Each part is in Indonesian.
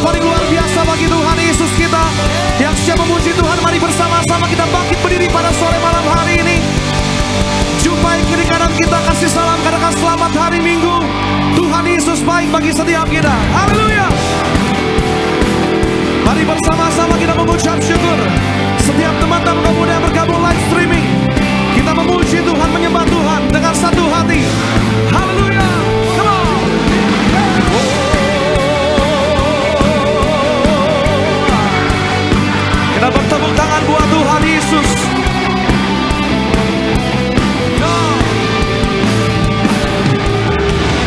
paling luar biasa bagi Tuhan Yesus kita. Yang siap memuji Tuhan, mari bersama-sama kita bangkit berdiri pada sore malam hari ini. Jumpai kiri kanan kita, kasih salam, katakan selamat hari Minggu. Tuhan Yesus baik bagi setiap kita. Haleluya. Mari bersama-sama kita mengucap syukur. Setiap teman-teman pemuda yang bergabung live streaming, kita memuji Tuhan, menyembah Tuhan dengan satu hati. Haleluya. Come on. Kita bertepuk tangan buat Tuhan Yesus.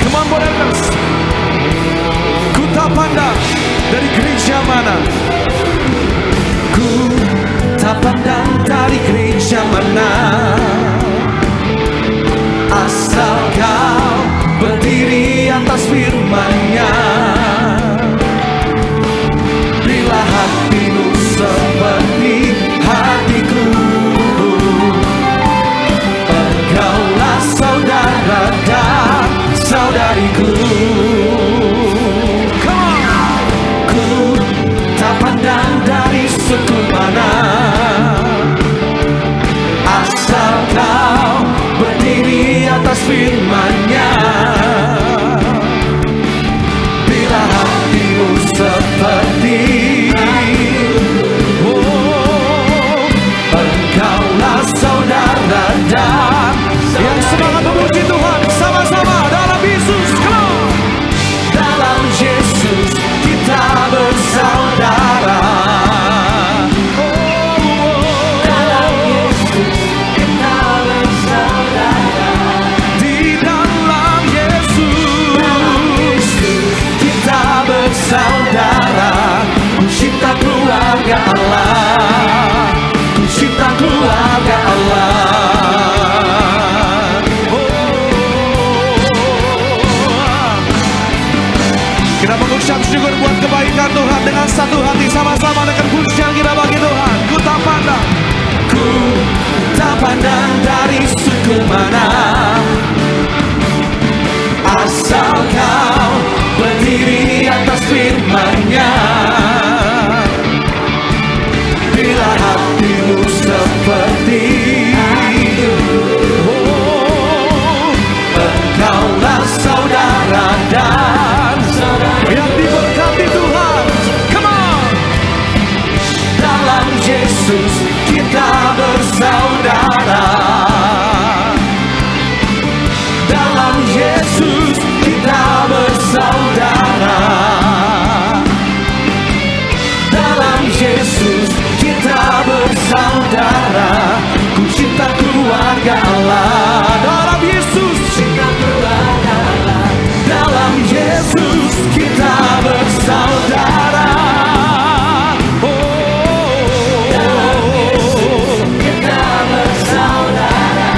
Come on brothers. Ku tak pandang dari gereja mana, ku tak pandang dari gereja mana, asal kau berdiri atas firman-Nya. Bila hatimu seperti hatiku, engkaulah saudara dan saudariku. Ku tak pandang dari suku mana, asal kau berdiri atas firman-Nya. Bila hatimu seperti engkaulah saudara dan yang semangat memuji Tuhan sama-sama dalam Yesus. Dalam Yesus kita bersaudara. Dalam Yesus kita bersaudara. Di dalam Yesus kita bersaudara. Ku cinta keluarga Allah, ku cinta keluarga Allah. Kita mengucap syukur buat kebaikan Tuhan dengan satu hati, sama-sama dengan pujian kita bagi Tuhan. Ku tak pandang dari suku mana, asal kau berdiri atas firman-Nya. Bila hatimu seperti engkaulah saudara dan yang diberkati Tuhan. Come on. Dalam Yesus kita bersaudara. Dalam Yesus kita bersaudara. Dalam Yesus kita bersaudara. Ku cinta keluarga Allah. Dalam Yesus cinta keluarga Allah. Dalam Yesus kita bersaudara. Dalam Yesus kita bersaudara.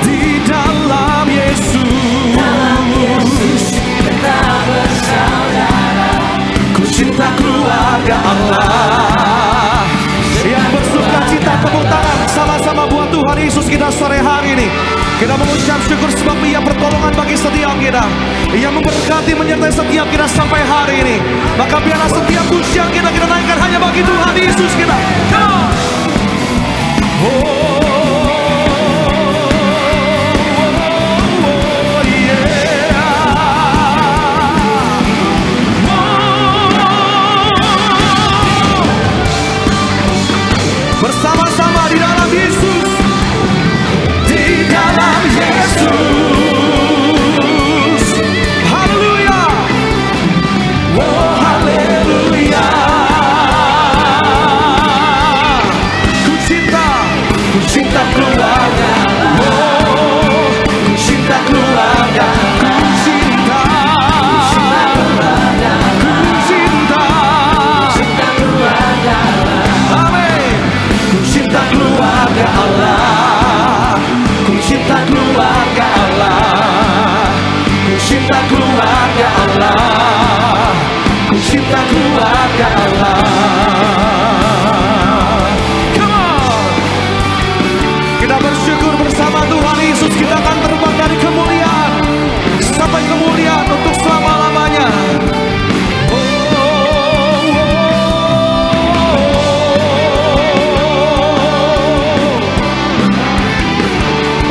Di dalam Yesus, kita bersaudara. Ku cinta keluarga Allah. Yang bersuka cita, tepuk tangan sama-sama buat Tuhan Yesus kita sore hari ini. Kita mengucap syukur sebab Ia pertolongan bagi setiap kita. Ia memberkati menyertai setiap kita sampai hari ini. Maka biarlah setiap pujian kita naikkan hanya bagi Tuhan Yesus kita. Come on. Bersama-sama di dalam Yesus. Di dalam Yesus. Haleluya. Oh haleluya. Ku cinta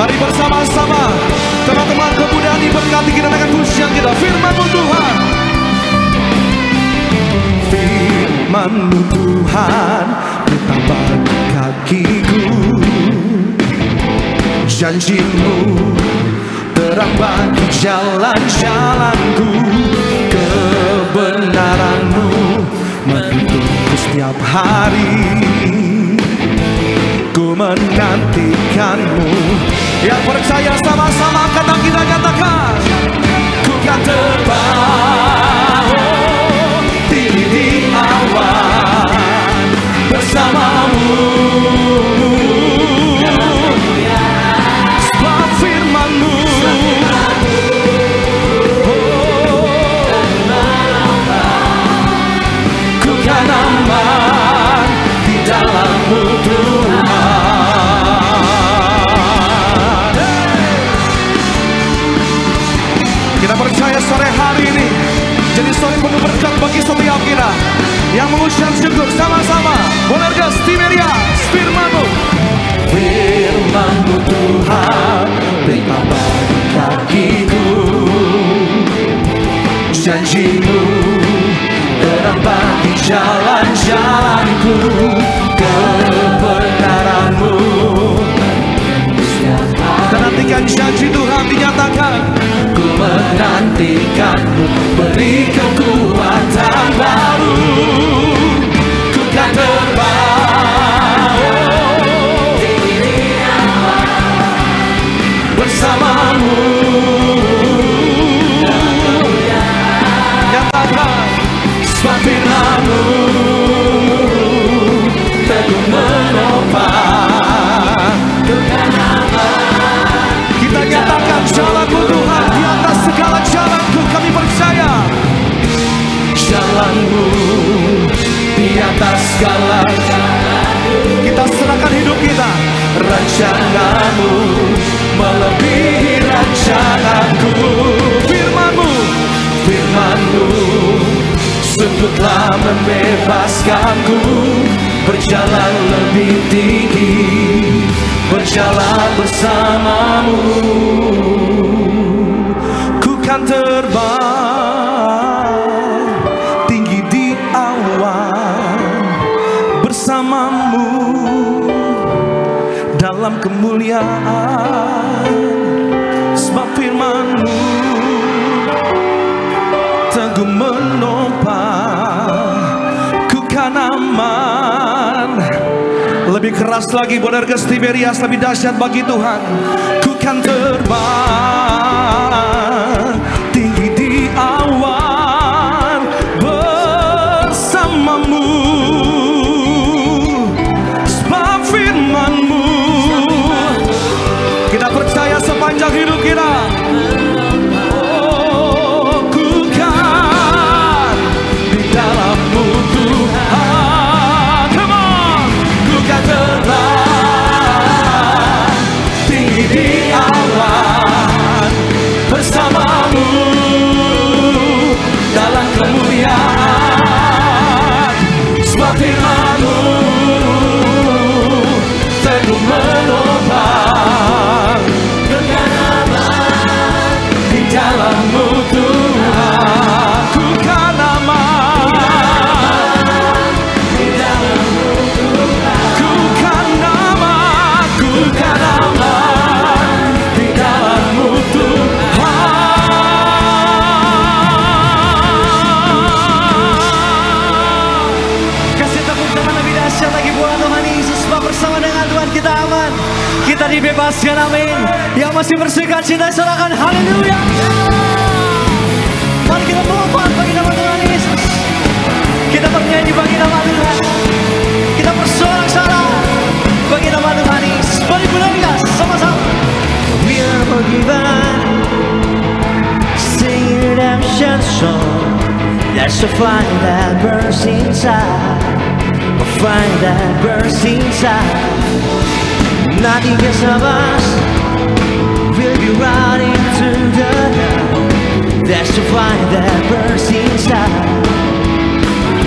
Mari bersama-sama teman-teman kebudayaan diberkati kita dengan pujian kita. Firman-Mu Tuhan, Firman-Mu Tuhan ditambah kakiku, janji-Mu terang bagi jalan-jalanku, kebenaran-Mu menuntutku setiap hari. Ku menantikan-Mu. Yang percaya sama-sama kata kita nyatakan, ku kan terbang tinggi di awan bersama-Mu. Sebab firman-Mu, ku kan aman di dalam-Mu Tuhan. Kita percaya sore hari ini jadi sore penuh berkat bagi setiap kita yang mengucap syukur sama-sama. Bonergas Tiberias, firman-Mu, Firman-Mu Tuhan pelita bagi kakiku, janji-Mu terang bagi jalan-jalanku, kebenaran-Mu. Kita nantikan janji Tuhan dinyatakan. Ku menantikan-Mu, beri kekuatan baru. Ku kan terbang tinggi di awan bersama-Mu. Nyatakan, sebab firman-Mu teguh menopang. Kita nyatakan jalan-Mu Tuhan di atas segala jalanku, kami percaya. Jalan-Mu di atas segala jalanku. Kita serahkan hidup kita. Rencana-Mu melebihi rencanaku. Firman-Mu, firman-Mu sungguh telah membebaskanku, berjalan lebih tinggi, berjalan bersama-Mu. Ku kan terbang tinggi di awan bersama-Mu dalam kemuliaan. Sebab firman-Mu teguh menopang, ku kan aman. Lebih keras lagi, Bonergas Tiberias, lebih dahsyat bagi Tuhan. Ku kan terbang tinggi di awan bersama-Mu. Sebab firman-Mu, kita percaya sepanjang hidup kita. Oh, ku kan di dalam-Mu Tuhan. Come on, ku kan terbang tinggi di awan bersama-Mu dalam kemuliaan. Sebab firman-Mu teguh menopang, kebenaran di dalam-Mu Tuhan. Ku kan aman di dalam-Mu Tuhan. Ku kan aman, ku kan aman di dalam-Mu Tuhan. Kasih tepuk tangan lebih dahsyat lagi buat Tuhan Yesus. Sebab bersama dengan Tuhan kita aman, kita dibebaskan, amin. Yang masih bersuka cita serahkan, haleluya. Mari kita melompat bagi nama Tuhan Yesus. Kita bernyanyi bagi nama Tuhan. Kita bersorak-sorak bagi nama Tuhan Yesus. Mari Bonergas sama-sama. We are forgiven, sing redemption song. There's a fire that burns inside, a fire that burns inside. Nothing can stop us, we'll be running to the night. There's a fire that burns inside.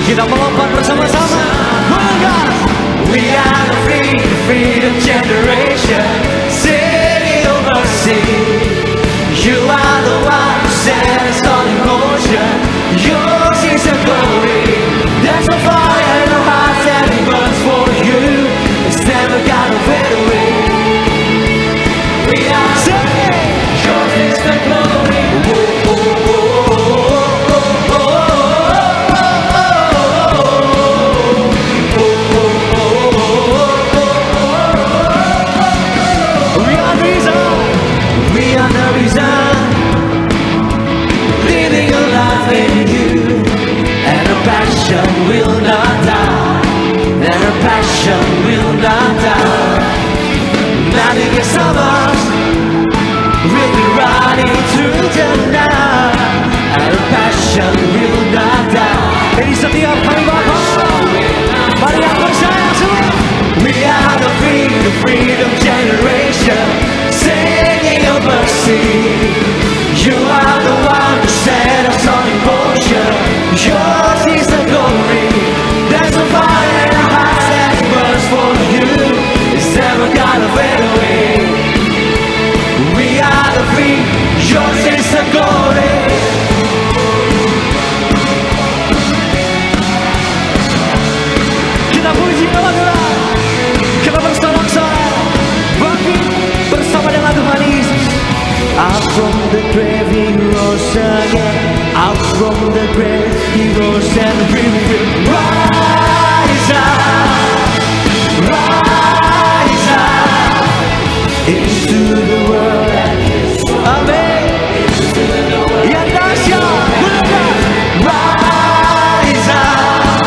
Kita melompat bersama-sama. We are the freedom generation, singing You are the one who set us all in motion. Yours is the glory. There's a fire in our hearts that it burns for you. It's never gonna fade away. We are saved. Yours is the glory. We are the reason. We are the reason. Living a life in you. And our passion will not die. And our passion will not die. Nothing can stop us. We'll be running through the night. And our passion will not die. Jadi setiap hari Bapak, mari yang percaya semua. We are the freedom generation, singing of mercy. You are the one who set us all in motion. Yours is the glory. There's a fire in our hearts that burns for you. It's never gonna fade away. We are the free. Yours is the glory. Kita puji nama Tuhan. Kita bersorak-sorai bangkit bersama dengan Tuhan Yesus. Out from the grave He rose again. Out from the grave He rose and we will rise up, rise up into the world and His Amen. Yang dahsyat, benar. Rise up,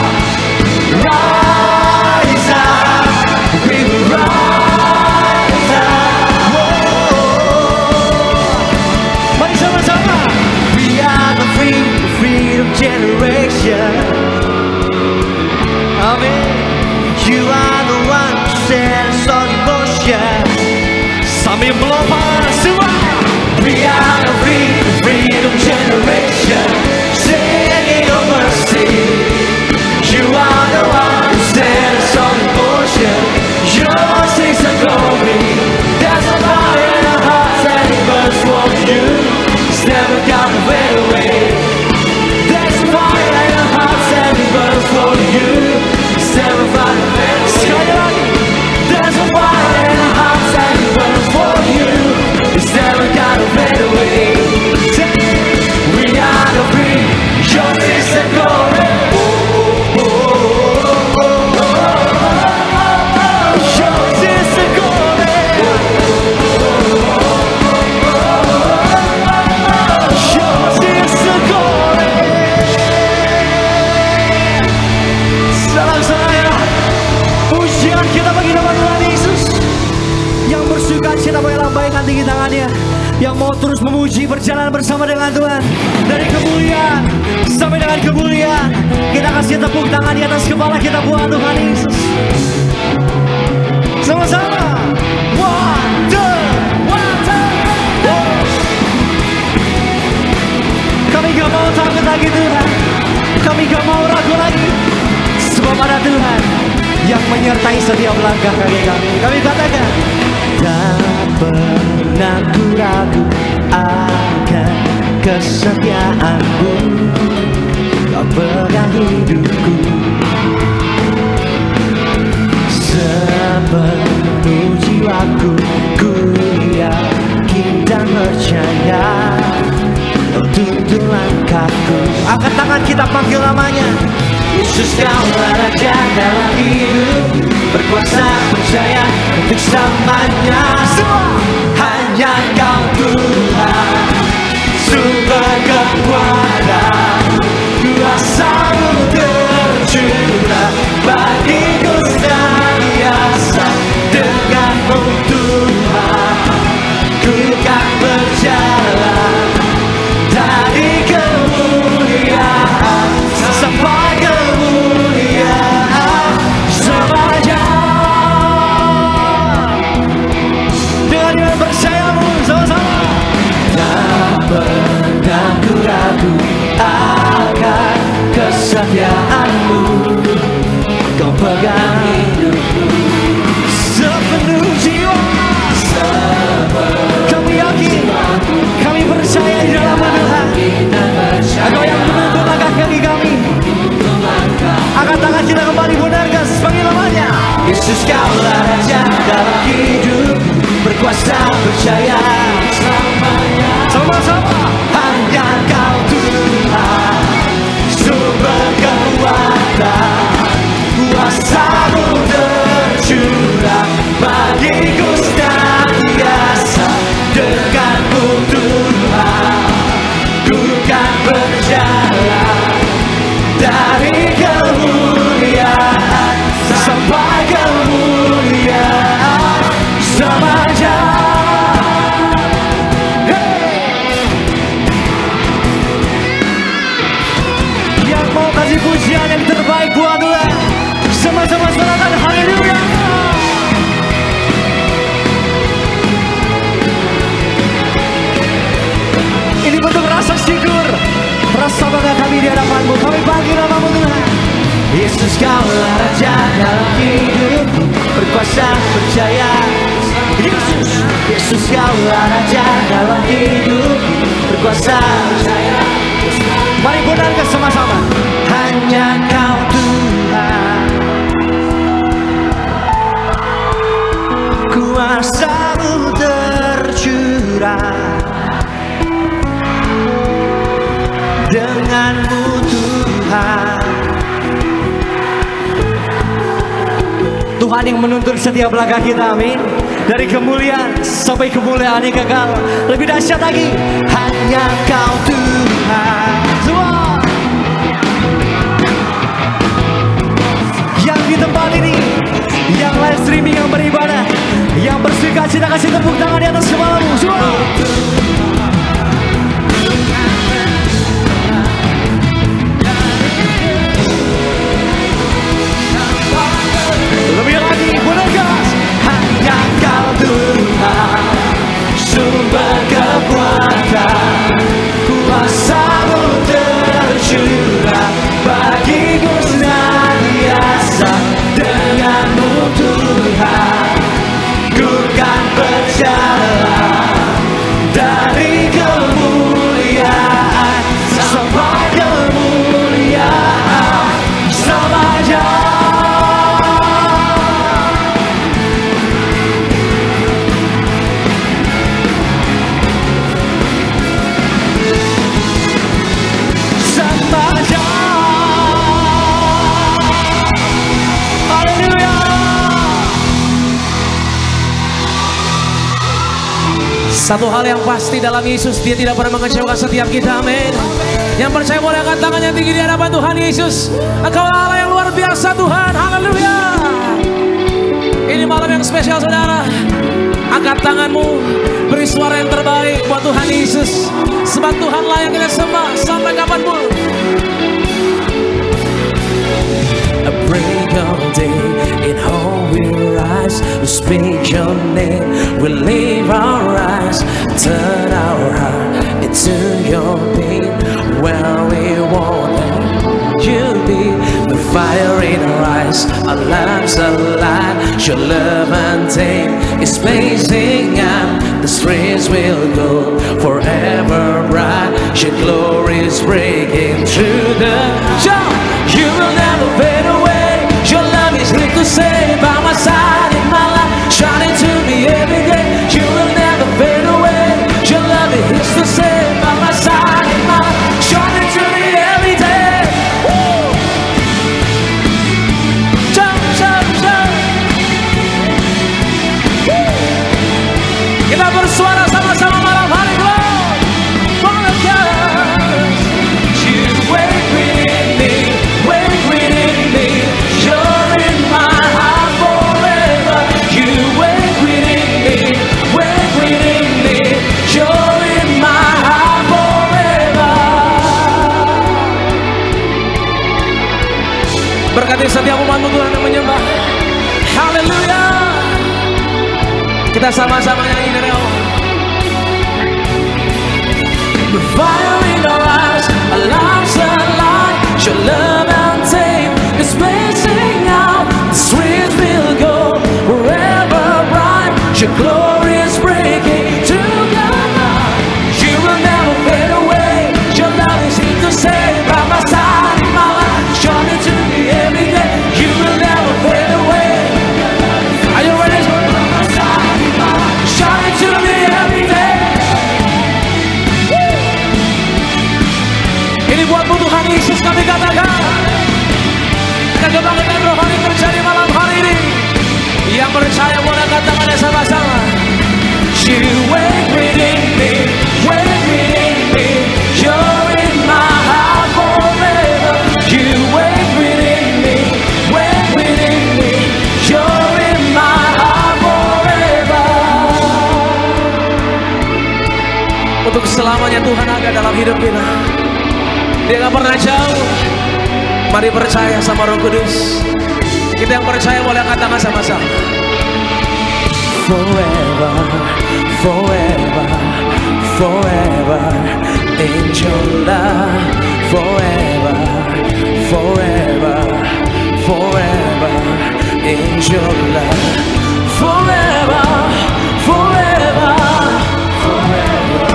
rise up, we will rise up. Mari sama-sama. We are the freedom generation. Amen. You are the one who set us all in motion. Sambil melompat semua. We are the freedom generation, singing of mercy. You are the one who set us all in motion. Yours is the glory. There's a fire in our hearts and it burns for you. It's never gonna fade away. There's a fire in our hearts and it burns for you. It's never gonna fade away. Sekali lagi. There's a fire in our hearts and it burns for you. It's never gonna fade away. We are the free. Yours is the glory. Yours is the glory. Yours is the glory. Salam-salam. Pujian kita bagi nama Tuhan Yesus. Yang bersuka cita boleh lambaikan tinggi tangannya. Yang mau terus memuji berjalan bersama dengan Tuhan. Dari kemuliaan sampai dengan kemuliaan. Kita kasih tepuk tangan di atas kepala kita buat Tuhan Yesus. Sama-sama. One, two. Kami gak mau takut lagi Tuhan. Kami gak mau ragu lagi. Sebab ada Tuhan yang menyertai setiap langkah kaki kami. Kami katakan, tak pernah ku ragu akan kesetiaan-Mu. Kau pegang hidupku sepenuh jiwaku. Ku yakin dan percaya Kau tuntun langkahku. Angkat tangan kita panggil namanya. Yesus, Kaulah Raja dalam hidup, berkuasa percaya untuk selamanya. Semua hanya Kau Tuhan, sumber kekuatan, kuasa-Mu tercurah bagiku senantiasa. Denganmu Tuhan, ku kan berjalan dari kemuliaan sampai kemuliaan selamanya. Dengan percaya selamanya. Sama-sama. Hanya Kau Tuhan, sumber kekuatan, kuasa-Mu tercurah bagiku senantiasa. Denganmu Tuhan, ku kan berjalan dari kemuliaan sampai kemuliaan selamanya. Yang mau kasih pujian yang terbaik buat Tuhan, sama-sama serahkan. Haleluya. Ini bentuk rasa syukur, rasa bangga kami di hadapan-Mu. Kami panggil nama-Mu Tuhan. Yesus Kaulah Raja dalam hidupku, berkuasa percaya. Yesus Kaulah Raja dalam hidupku, berkuasa percaya. Mari benarkan sama-sama. Hanya Kau Tuhan, kuasa-Mu tercurah. Denganmu Tuhan, Tuhan yang menuntun setiap langkah kita, amin. Dari kemuliaan sampai kemuliaan yang kekal, lebih dahsyat lagi. hanya Kau Tuhan. Semua yang di tempat ini, yang live streaming, yang beribadah, yang bersuka cita, kasih tepuk tangan di atas kepalamu. Semua lebih lagi, menegas. Hanya Kau Tuhan, sumber kekuatan, kuasa-Mu tercurah bagiku senantiasa. Denganmu Tuhan, ku kan berjalan dari kemuliaan sampai kemuliaan selamanya. Satu hal yang pasti dalam Yesus, Dia tidak pernah mengecewakan setiap kita, amin. Yang percaya boleh angkat tangannya tinggi di hadapan Tuhan Yesus. Engkau Allah yang luar biasa Tuhan, haleluya. Ini malam yang spesial saudara. Angkat tanganmu, beri suara yang terbaik buat Tuhan Yesus. Sebab Tuhan layak kita sembah sampai kapanpun. A break of day in all we rise, we speak your name, we live our eyes, turn our heart into your being, where we want you be. The fire in our eyes, our lamps alight, your love and tame is blazing out. The streets will go forever bright, your glory is breaking through the show. You will never fade away. Your love is here to stay by my side in my life, shining to me every day. You will never fade away. Your love is here to stay by my side in my life, shining to me every day. Woo! Jump, jump, jump. Woo! Kita bersuara sama-sama malam hari ini. You wait within me, wait within me. You're in my heart forever. You wait within me, wait within me. You're in my heart forever. Berkati setiap umat-Mu Tuhan yang menyembah. Haleluya. Kita sama-sama nyanyi dari awal. The fire in our eyes, our lives alive, your love and tame is blazing out. The streets will go forever bright, your glory is breaking through the night. You will never fade away. Your love is here to stay by my side in my life, shining to me every day. You will never fade away. Are you ready? Shining to me. untuk selamanya Tuhan ada dalam hidup kita. Dia gak pernah jauh. Mari percaya sama Roh Kudus. Kita yang percaya boleh angkat tangan sama-sama. Forever, forever, forever in your love. Forever, forever, forever in your love. Forever, forever, forever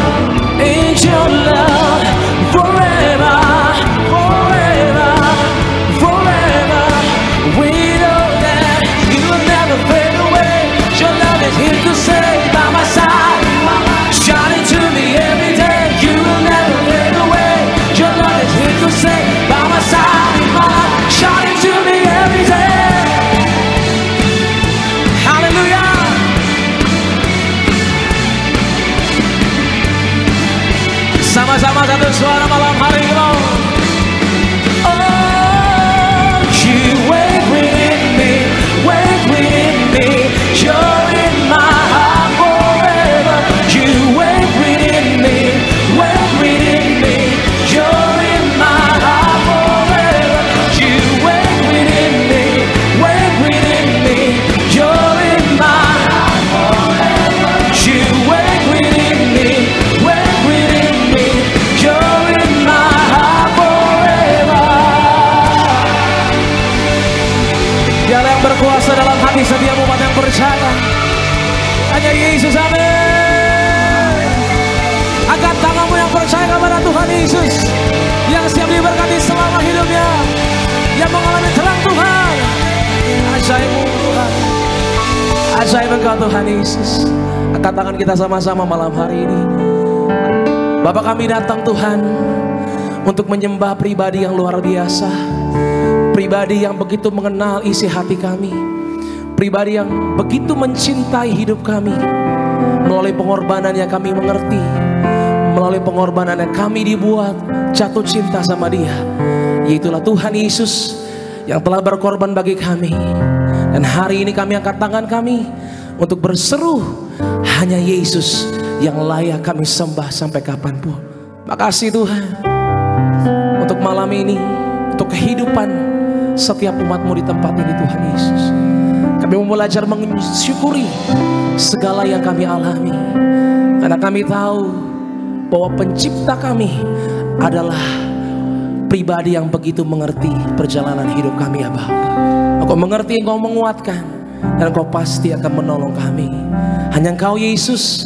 in your love. Forever, forever, forever. We know that you will never fade away. Your love is here to stay by my side, shining to me every day. You will never fade away. Your love is here to stay by my side, shining to me every day. Hallelujah. Sama-sama satu suara malam hari ini. Oh, you wait within me, wait within me. You're in my heart forever. You wait within me, wait within me. You're in my heart forever. You wait within me, wait within me. You're in my heart forever. You wait within me, wait within me. You're in my heart forever. Dialah yang berkuasa dalam hati setiap umat yang percaya. Hanya Yesus, amin. Angkat tanganmu yang percaya kepada Tuhan Yesus, yang siap diberkati selama hidupnya, yang mengalami terang Tuhan. Ajaibmu Tuhan, ajaib Engkau Tuhan Yesus. Angkat tangan kita sama-sama malam hari ini. Bapa, kami datang Tuhan untuk menyembah pribadi yang luar biasa, pribadi yang begitu mengenal isi hati kami, pribadi yang begitu mencintai hidup kami. Melalui pengorbanannya kami mengerti, melalui pengorbanannya kami dibuat jatuh cinta sama Dia. Yaitulah Tuhan Yesus yang telah berkorban bagi kami. Dan hari ini kami angkat tangan kami untuk berseru, hanya Yesus yang layak kami sembah sampai kapanpun. Makasih Tuhan untuk malam ini, untuk kehidupan setiap umat-Mu di tempat ini Tuhan Yesus. Kami mau belajar mensyukuri segala yang kami alami, karena kami tahu bahwa pencipta kami adalah pribadi yang begitu mengerti perjalanan hidup kami ya Bapa. Engkau mengerti, Engkau menguatkan, dan Engkau pasti akan menolong kami. Hanya Engkau Yesus,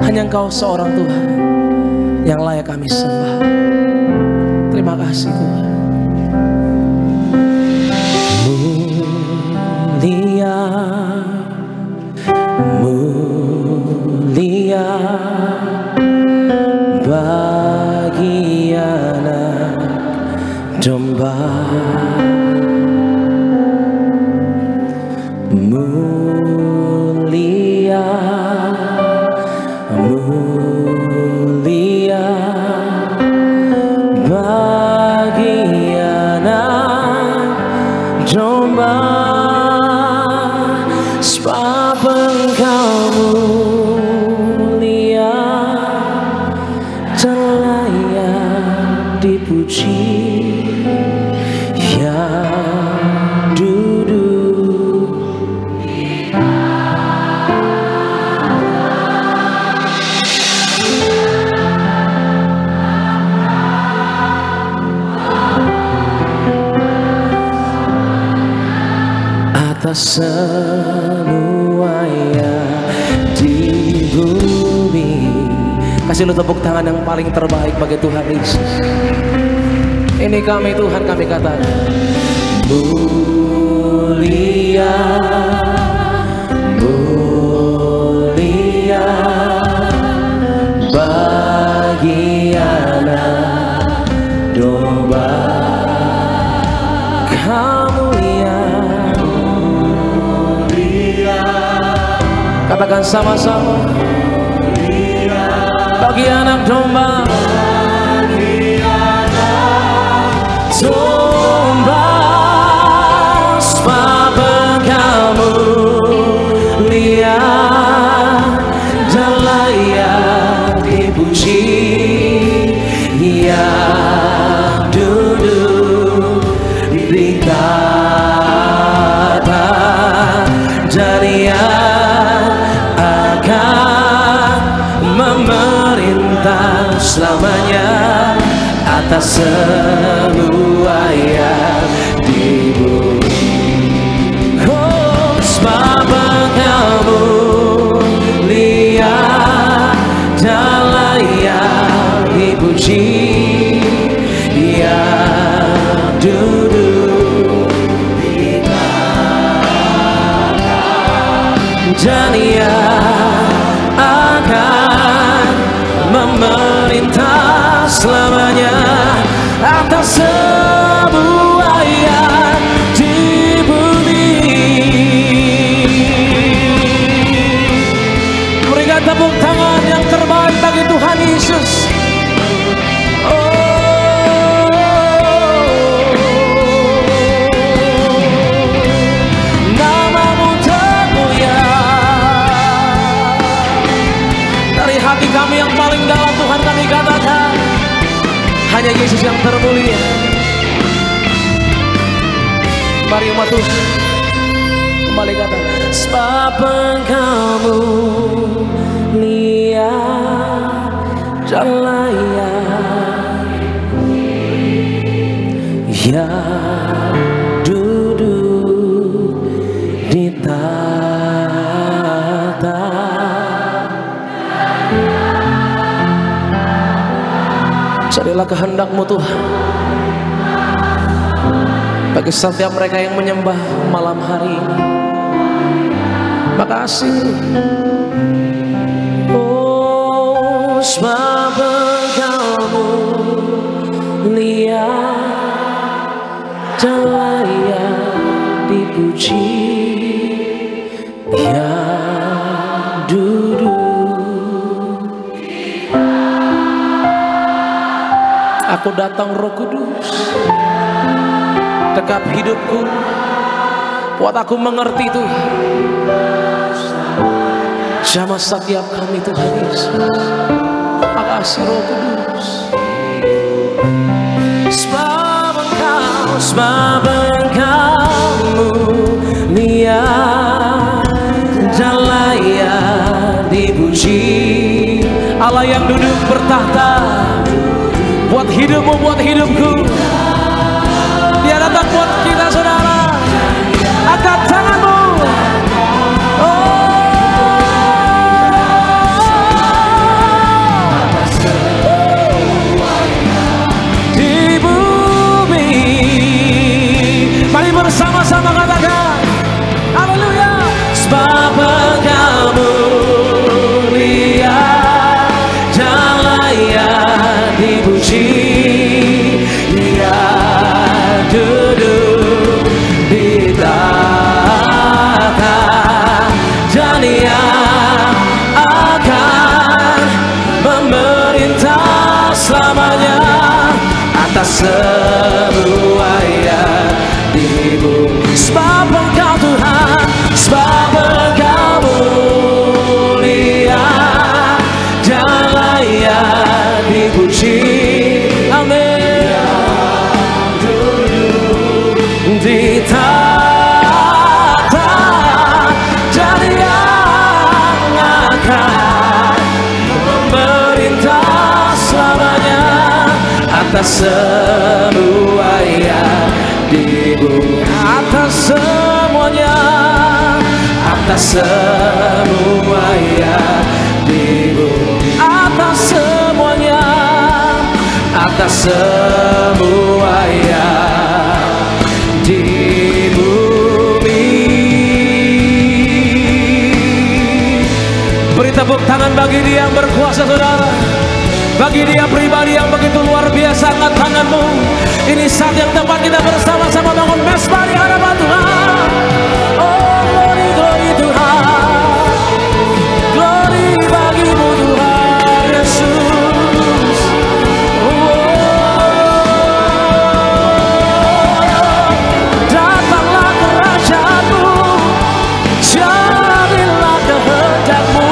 hanya Engkau seorang Tuhan yang layak kami sembah. Terima kasih Tuhan. Mulia, mulia bagi anak domba. Mulia, mulia bagi anak domba. Sebab Engkau mulia dan layak dipuji, yang duduk atas semua yang di bumi. Kasih lu tepuk tangan yang paling terbaik bagi Tuhan Yesus. Ini kami Tuhan, kami katakan mulia, mulia bagi anak domba. Kamu yang mulia, katakan sama-sama, bagi anak domba. Domba, sebab Engkau mulia dan layak dipuji. selamanya atas semua yang di bumi. Oh, sebab Engkau mulia dan layak dipuji, yang duduk di tangan dan yang akan memerintah selamanya atas semua yang di bumi. Berikan tepuk tangan yang terbaik bagi Tuhan Yesus. Namamu termulia. Dari hati kami yang paling dalam Tuhan kami katakan, hanya Yesus yang termulia. Mari umat Tuhan kembali katakan, sebab Engkau mulia dan layak, yang duduk di tahta. Jadilah kehendak-Mu Tuhan bagi setiap mereka yang menyembah malam hari ini. Makasih. Oh, sebab Engkau mulia dan layak dipuji, yang duduk. Aku datang Roh Kudus, dekat hidupku, buat aku mengerti Tuhan. Jamah setiap kami Tuhan Yesus. Makasih Roh Kudus. Sebab Engkau mulia dan layak dipuji, Allah yang duduk bertahta. Buat hidupmu, buat hidupku, Dia datang buat kita saudara. Angkat tanganmu. Di bumi, mari bersama-sama katakan haleluya. Sebab Engkau mulia dan layak dipuji, yang duduk di tahta dan yang akan memerintah selamanya atas semua yang di bumi. Sebab Engkau Tuhan, sebab Engkau mulia dan layak dipuji. Amin. Di tahta dan yang akan memerintah selamanya atas semua yang di bumi. Atas semuanya, atas semua yang di bumi. Atas semuanya, atas semua yang di bumi. Beri tepuk tangan bagi Dia yang berkuasa saudara, bagi Dia pribadi yang begitu luar biasa. Angkat tanganmu. Ini saat yang tepat kita bersama-sama bangun mesbah di hadapan Tuhan. Oh, glory, glory Tuhan, glory bagimu Tuhan Yesus. Datanglah kerajaanmu, jadilah kehendak-Mu.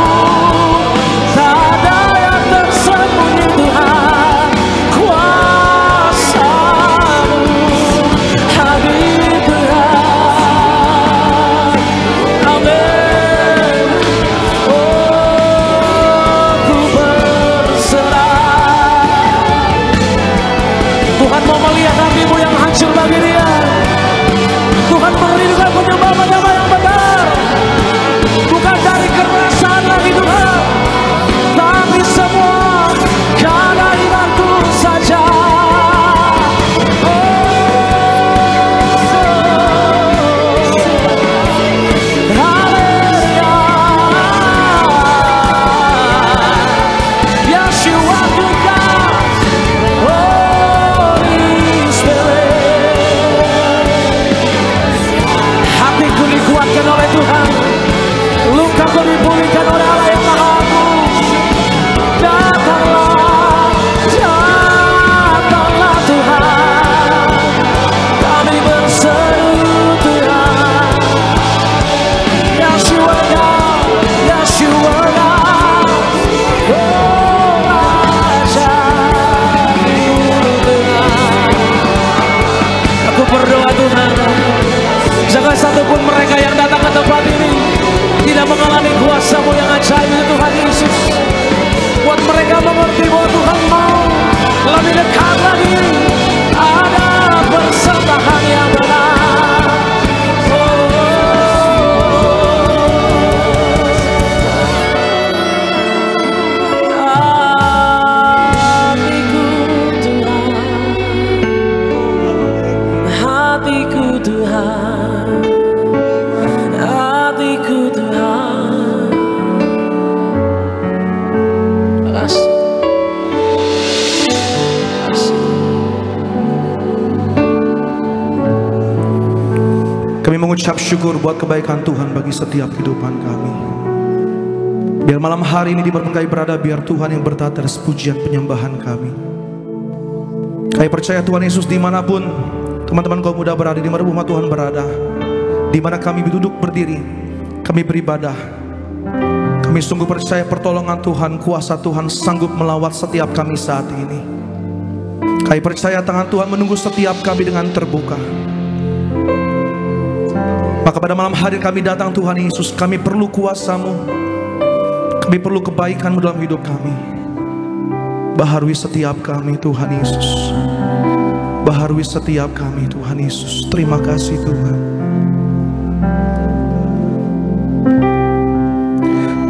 Tak ada yang tersembunyi Tuhan, kuasa-Mu hadir Tuhan. mengucap syukur buat kebaikan Tuhan bagi setiap kehidupan kami. Biar malam hari ini di berbagai berada, biar Tuhan yang bertata atas pujian penyembahan kami. Kami percaya Tuhan Yesus, dimanapun teman-teman kaum muda berada, di mana umat Tuhan berada, di mana kami duduk berdiri, kami beribadah, kami sungguh percaya pertolongan Tuhan, kuasa Tuhan sanggup melawat setiap kami saat ini. Kami percaya tangan Tuhan menunggu setiap kami dengan terbuka. Maka pada malam hari kami datang Tuhan Yesus, kami perlu kuasa-Mu, kami perlu kebaikan-Mu dalam hidup kami. Baharui setiap kami Tuhan Yesus, baharui setiap kami Tuhan Yesus. Terima kasih Tuhan.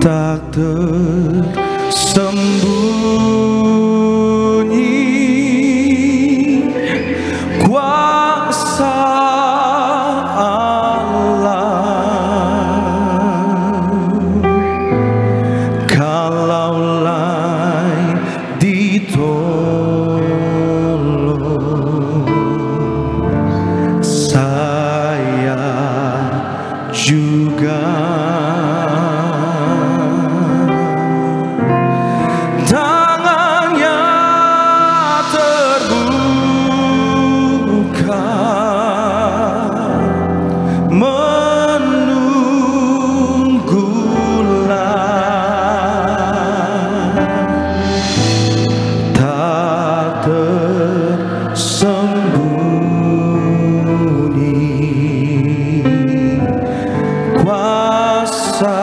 Tak tersembunyi kuasa Allah, kalaulah ditolong, saya juga tangannya terbuka menunggulah, tak tersembunyi kuasa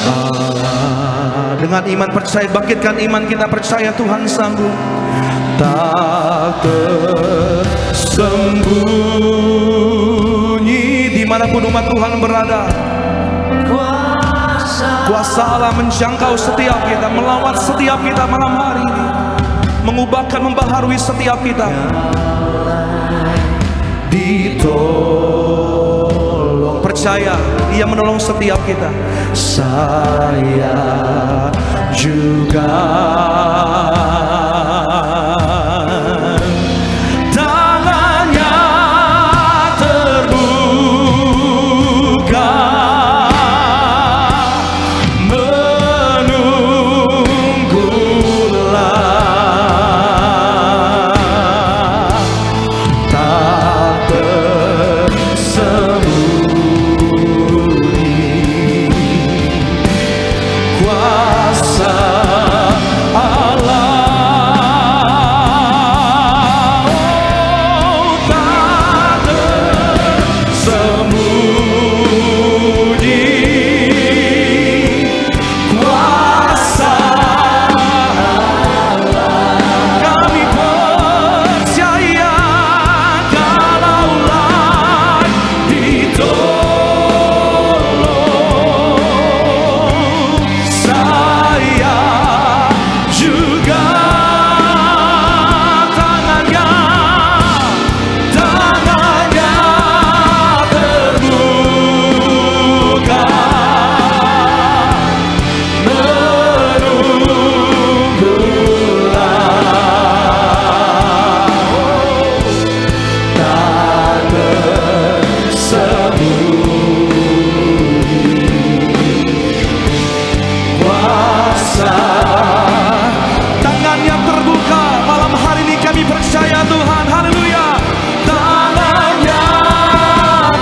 Allah. Dengan iman percaya, bangkitkan iman kita, percaya Tuhan sanggup. Tak tersembunyi dimanapun umat Tuhan berada, kuasa Allah menjangkau setiap kita, melawat setiap kita malam hari ini, mengubahkan, membaharui setiap kita. Ditolong, percaya Dia menolong setiap kita. Saya juga tangannya terbuka menunggulah, tak tersembunyi kuasa Allah. Oh, tak tersembunyi kuasa Allah. Kami percaya kalaulah ditolong, saya juga tangannya terbuka menunggulah, tak tersembunyi kuasa. Tangannya terbuka malam hari ini, kami percaya Tuhan, haleluya. Tangannya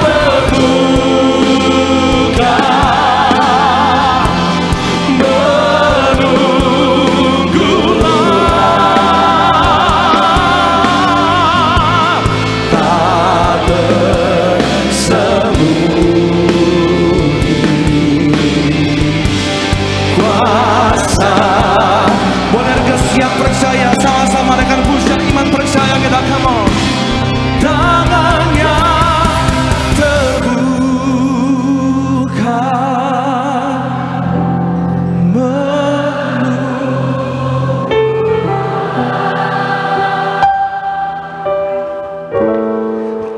terbuka menunggulah, tak tersembunyi kuasa. Boleh siap percaya sama-sama dengan pujian iman percaya kita, come on. Tangannya terbuka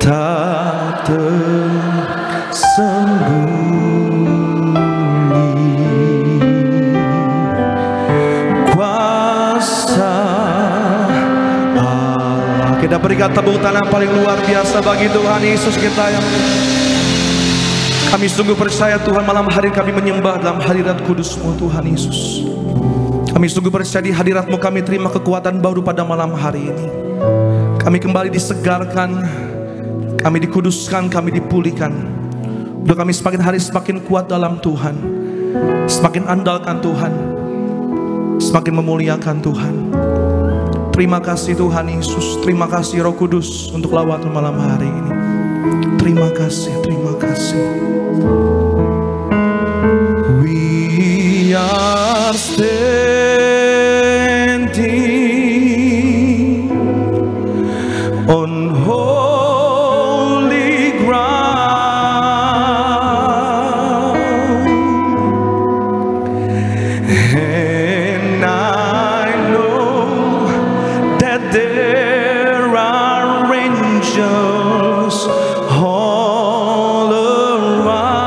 tak tersembunyi kuasa Allah. Kita berikan tepuk tangan paling luar biasa bagi Tuhan Yesus kita yang Kami sungguh percaya Tuhan, malam hari kami menyembah dalam hadirat kudus-Mu Tuhan Yesus. Kami sungguh percaya di hadirat-Mu kami terima kekuatan baru pada malam hari ini. Kami kembali disegarkan, kami dikuduskan, kami dipulihkan. Untuk kami semakin hari semakin kuat dalam Tuhan, semakin andalkan Tuhan, semakin memuliakan Tuhan. Terima kasih Tuhan Yesus, terima kasih Roh Kudus untuk lawatan malam hari ini. Terima kasih, terima kasih. We are standing on holy ground, and I know that there are angels all around.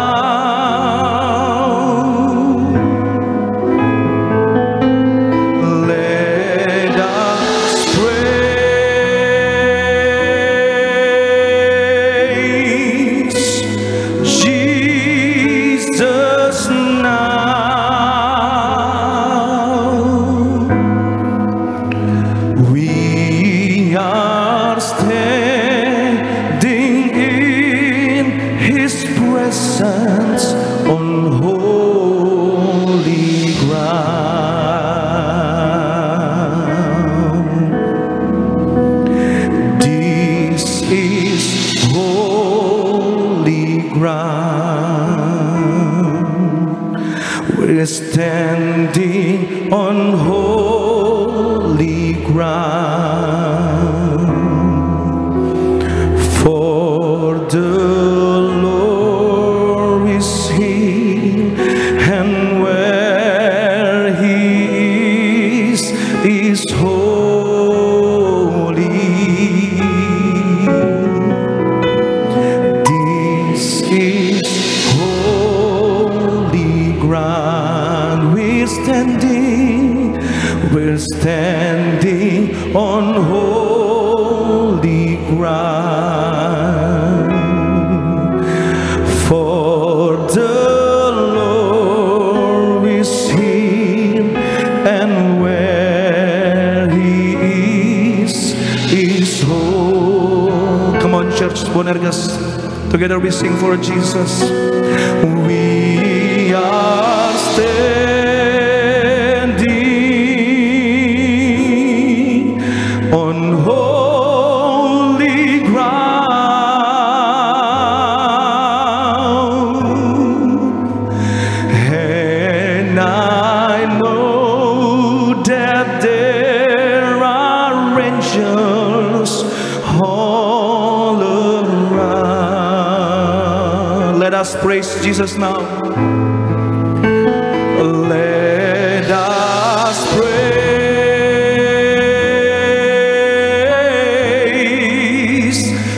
Let us praise Jesus now. We are standing in His presence on holy ground. This is holy ground. We're standing on holy ground. For the Lord is here, and where He is holy. This is holy ground. We're standing on holy ground. For the Lord is here, and where He is holy. Come on, church, Bonergas. Together we sing for Jesus. We are standing on holy ground, and I know that there are angels all around. Let us praise Jesus now. Let us praise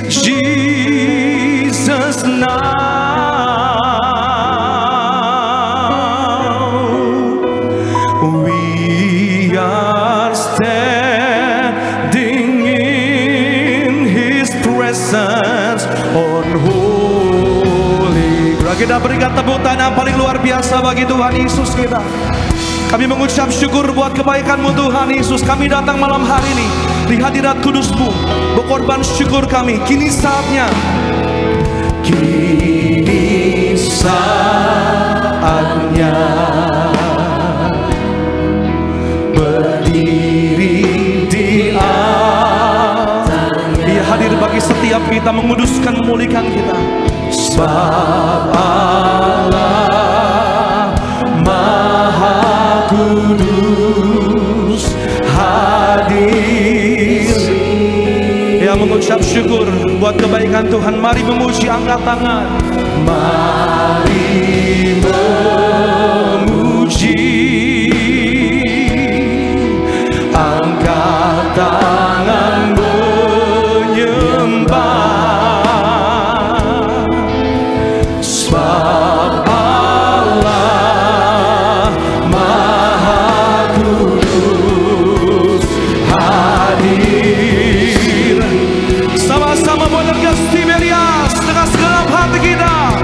Jesus now. We are standing in His presence on holy ground. Kita berikan tepuk tangan paling luar biasa bagi Tuhan Yesus kita. Kami mengucap syukur buat kebaikan-Mu Tuhan Yesus. Kami datang malam hari ini di hadirat kudus-Mu, berkorban syukur kami. Kini saatnya, kini saatnya berdiri di atas. Dia hadir bagi setiap kita, menguduskan, memulihkan kita. Sebab Allah Maha Kudus hadir. Ya, mengucap syukur buat kebaikan Tuhan. Mari memuji, angkat tangan. Mari memuji, angkat tangan menyembah. Sebab Allah Maha Kudus hadir. Sama-sama Bonergas Tiberias dengan segenap hati kita.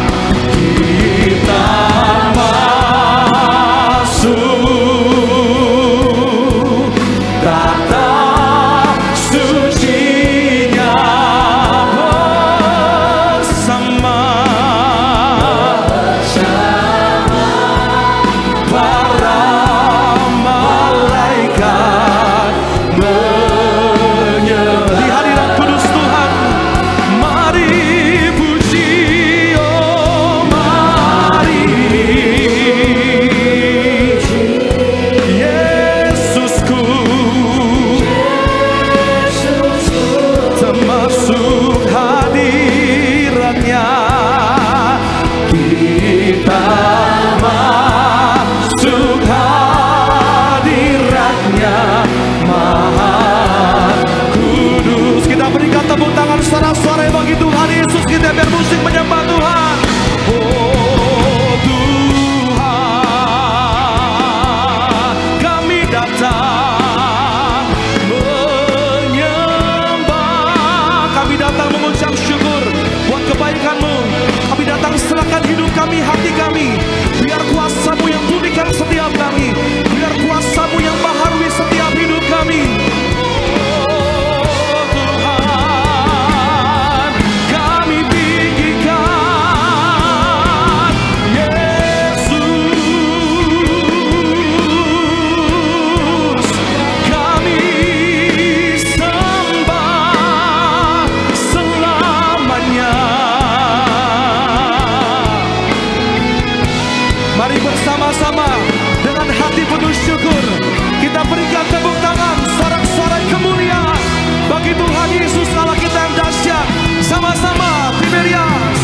sama-sama Tiberias.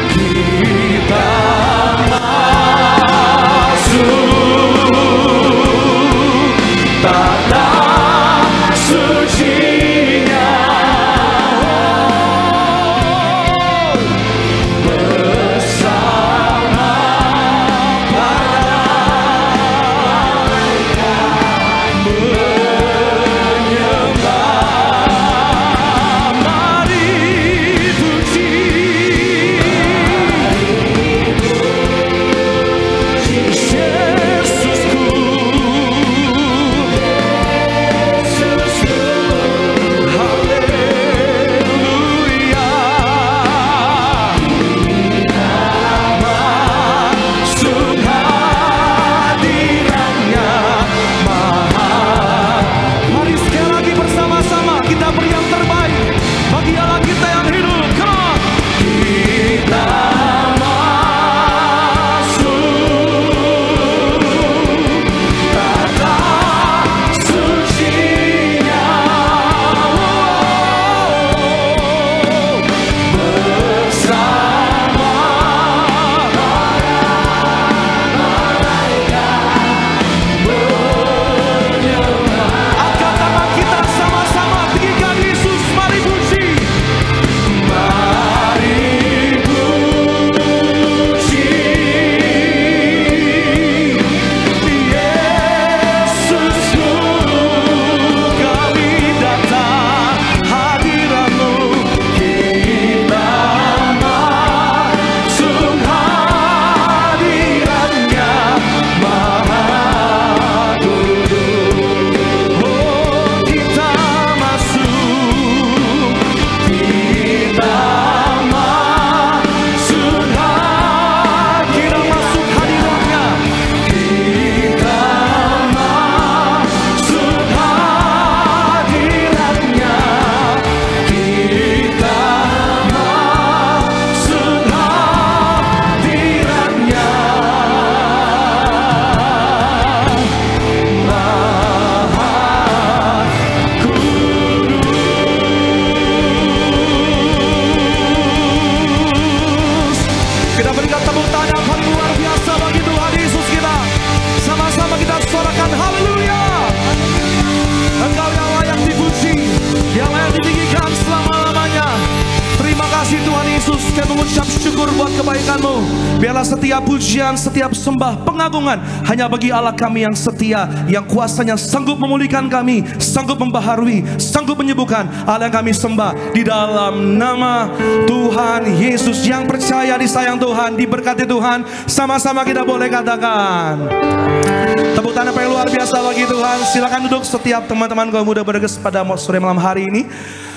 Kita masuk tanah suci-Nya, bersama para malaikat menyembah. Mari puji Yesusku, haleluya. Masuk hadiratnya Maha. Mari sekali lagi bersama-sama kita beri yang terbaik bagi Allah kita yang hidup. Come on. Kita tanah suci-Nya, bersama menyembah. Angkat tangan kita sama-sama, tinggikan Yesus, mari puji. Mari puji Yesusku, kami datang hadirat-Mu. Kita masuk hadirat-Nya Maha Kudus. Oh, kita masuk, kita masuk hadirat-Nya. Kita masuk hadirat-Nya. Kita masuk hadirat-Nya Maha Kudus. Kita berikan tepuk tangan yang paling luar biasa bagi Tuhan Yesus kita. Sama-sama kita suarakan haleluya. Engkau yang layak dipuji, yang layak ditinggikan selama-lamanya. Terima kasih Tuhan Yesus, kami mengucap syukur buat kebaikan-Mu. Biarlah setiap pujian, setiap sembah, pengagungan hanya bagi Allah kami yang setia, yang kuasanya sanggup memulihkan kami, sanggup membaharui, sanggup menyembuhkan. Allah yang kami sembah di dalam nama Tuhan Yesus. Yang percaya disayang Tuhan, diberkati Tuhan, sama-sama kita boleh katakan tepuk tangan yang luar biasa bagi Tuhan. Silakan duduk setiap teman-teman kaum muda bergegas pada sore malam hari ini.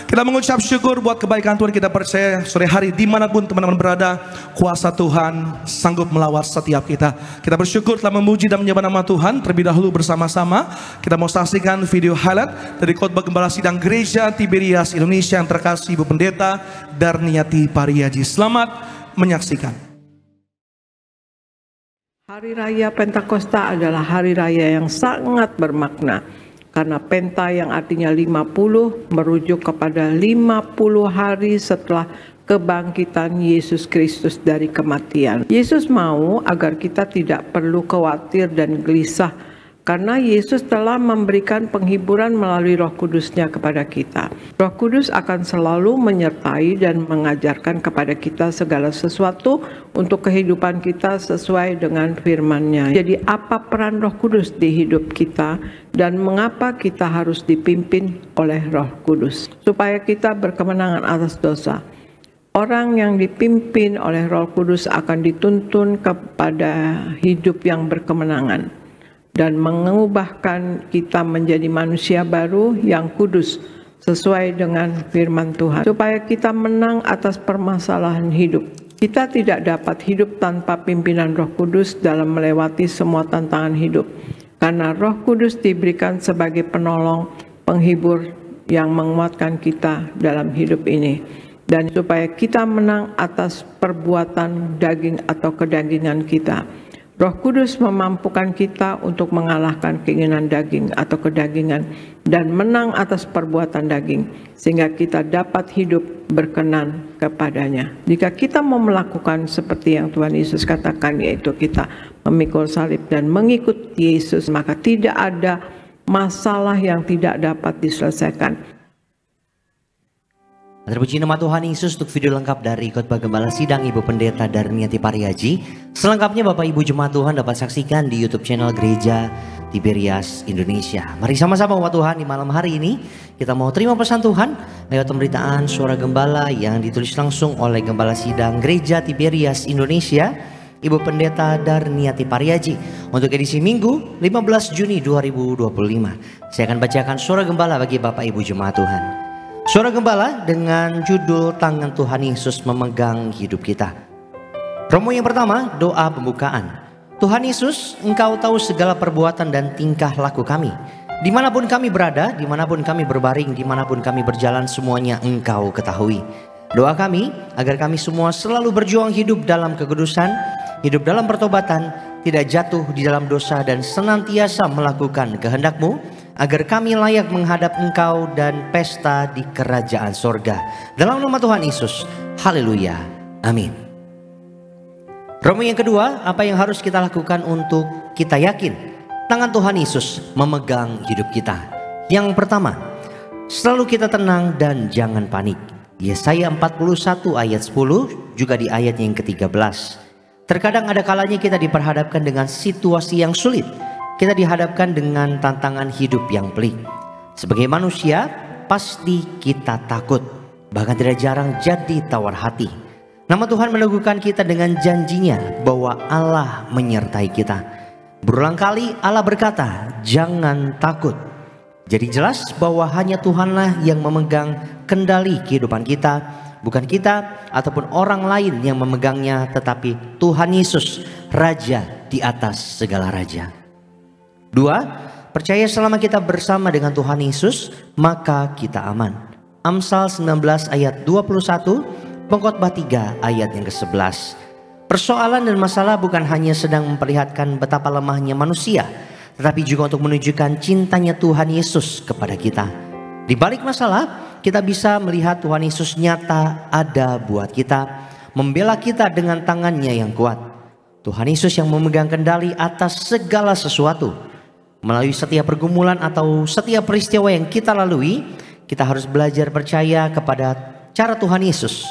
Kita mengucap syukur buat kebaikan Tuhan. Kita percaya sore hari dimanapun teman-teman berada, kuasa Tuhan sanggup melawat setiap kita. Kita bersyukur telah memuji dan menyembah nama Tuhan. Terlebih dahulu bersama-sama kita mau saksikan video highlight dari khotbah gembala sidang gereja Tiberias Indonesia yang terkasih Ibu Pendeta Darniati Pariaji. Selamat menyaksikan. Hari Raya Pentakosta adalah hari raya yang sangat bermakna. Karena Penta yang artinya 50 merujuk kepada 50 hari setelah kebangkitan Yesus Kristus dari kematian. Yesus mau agar kita tidak perlu khawatir dan gelisah karena Yesus telah memberikan penghiburan melalui Roh Kudus-Nya kepada kita. Roh Kudus akan selalu menyertai dan mengajarkan kepada kita segala sesuatu untuk kehidupan kita sesuai dengan firman-Nya. Jadi apa peran Roh Kudus di hidup kita dan mengapa kita harus dipimpin oleh Roh Kudus? Supaya kita berkemenangan atas dosa. Orang yang dipimpin oleh Roh Kudus akan dituntun kepada hidup yang berkemenangan dan mengubahkan kita menjadi manusia baru yang kudus sesuai dengan firman Tuhan. Supaya kita menang atas permasalahan hidup. Kita tidak dapat hidup tanpa pimpinan Roh Kudus dalam melewati semua tantangan hidup. Karena Roh Kudus diberikan sebagai penolong, penghibur yang menguatkan kita dalam hidup ini. Dan supaya kita menang atas perbuatan daging atau kedagingan kita. Roh Kudus memampukan kita untuk mengalahkan keinginan daging atau kedagingan dan menang atas perbuatan daging, sehingga kita dapat hidup berkenan kepadanya. Jika kita mau melakukan seperti yang Tuhan Yesus katakan, yaitu kita memikul salib dan mengikut Yesus, maka tidak ada masalah yang tidak dapat diselesaikan. Terpuji nama Tuhan Yesus untuk video lengkap dari Khotbah Gembala Sidang Ibu Pendeta Darniati Pariaji. Selengkapnya Bapak Ibu Jemaat Tuhan dapat saksikan di YouTube channel Gereja Tiberias Indonesia. Mari sama-sama umat Tuhan di malam hari ini kita mau terima pesan Tuhan lewat pemberitaan Suara Gembala yang ditulis langsung oleh Gembala Sidang Gereja Tiberias Indonesia, Ibu Pendeta Darniati Pariaji, untuk edisi Minggu 15 Juni 2025. Saya akan bacakan Suara Gembala bagi Bapak Ibu Jemaat Tuhan. Suara Gembala dengan judul Tangan Tuhan Yesus Memegang Hidup Kita. Romo yang pertama, doa pembukaan. Tuhan Yesus, Engkau tahu segala perbuatan dan tingkah laku kami. Dimanapun kami berada, dimanapun kami berbaring, dimanapun kami berjalan, semuanya Engkau ketahui. Doa kami agar kami semua selalu berjuang hidup dalam kekudusan, hidup dalam pertobatan, tidak jatuh di dalam dosa, dan senantiasa melakukan kehendak-Mu, agar kami layak menghadap Engkau dan pesta di kerajaan sorga. Dalam nama Tuhan Yesus, haleluya, amin. Romo yang kedua, apa yang harus kita lakukan untuk kita yakin tangan Tuhan Yesus memegang hidup kita? Yang pertama, selalu kita tenang dan jangan panik. Yesaya 41 ayat 10, juga di ayat yang ke-13. Terkadang ada kalanya kita diperhadapkan dengan situasi yang sulit. Kita dihadapkan dengan tantangan hidup yang pelik. Sebagai manusia, pasti kita takut, bahkan tidak jarang jadi tawar hati. Nama Tuhan meneguhkan kita dengan janjinya bahwa Allah menyertai kita. Berulang kali Allah berkata, jangan takut. Jadi jelas bahwa hanya Tuhanlah yang memegang kendali kehidupan kita, bukan kita ataupun orang lain yang memegangnya, tetapi Tuhan Yesus, Raja di atas segala raja. 2. Percaya selama kita bersama dengan Tuhan Yesus, maka kita aman. Amsal 19 ayat 21, Pengkhotbah 3 ayat yang ke-11. Persoalan dan masalah bukan hanya sedang memperlihatkan betapa lemahnya manusia, tetapi juga untuk menunjukkan cintanya Tuhan Yesus kepada kita. Di balik masalah, kita bisa melihat Tuhan Yesus nyata ada buat kita, membela kita dengan tangannya yang kuat. Tuhan Yesus yang memegang kendali atas segala sesuatu. Melalui setiap pergumulan atau setiap peristiwa yang kita lalui, kita harus belajar percaya kepada cara Tuhan Yesus.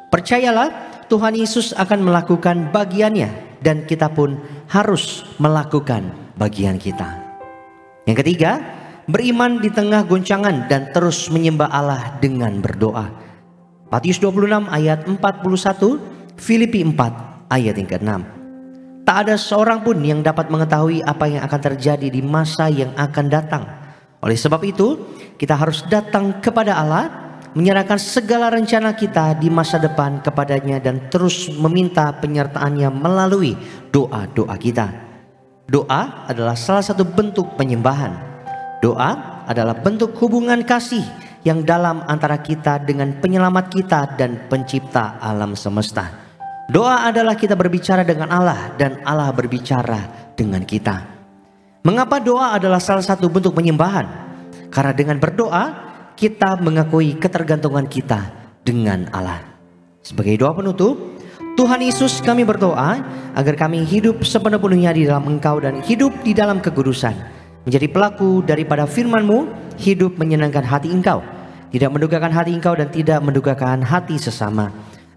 Percayalah, Tuhan Yesus akan melakukan bagiannya, dan kita pun harus melakukan bagian kita. Yang ketiga, beriman di tengah goncangan dan terus menyembah Allah dengan berdoa. Matius 26 ayat 41, Filipi 4 ayat yang ke-6. Tak ada seorang pun yang dapat mengetahui apa yang akan terjadi di masa yang akan datang. Oleh sebab itu, kita harus datang kepada Allah, menyerahkan segala rencana kita di masa depan kepadanya, dan terus meminta penyertaannya melalui doa-doa kita. Doa adalah salah satu bentuk penyembahan. Doa adalah bentuk hubungan kasih yang dalam antara kita dengan penyelamat kita dan pencipta alam semesta. Doa adalah kita berbicara dengan Allah dan Allah berbicara dengan kita. Mengapa doa adalah salah satu bentuk penyembahan? Karena dengan berdoa kita mengakui ketergantungan kita dengan Allah. Sebagai doa penutup, Tuhan Yesus, kami berdoa agar kami hidup sepenuh-penuhnya di dalam Engkau dan hidup di dalam kekudusan. Menjadi pelaku daripada firman-Mu, hidup menyenangkan hati Engkau, tidak mendugakan hati Engkau dan tidak mendugakan hati sesama.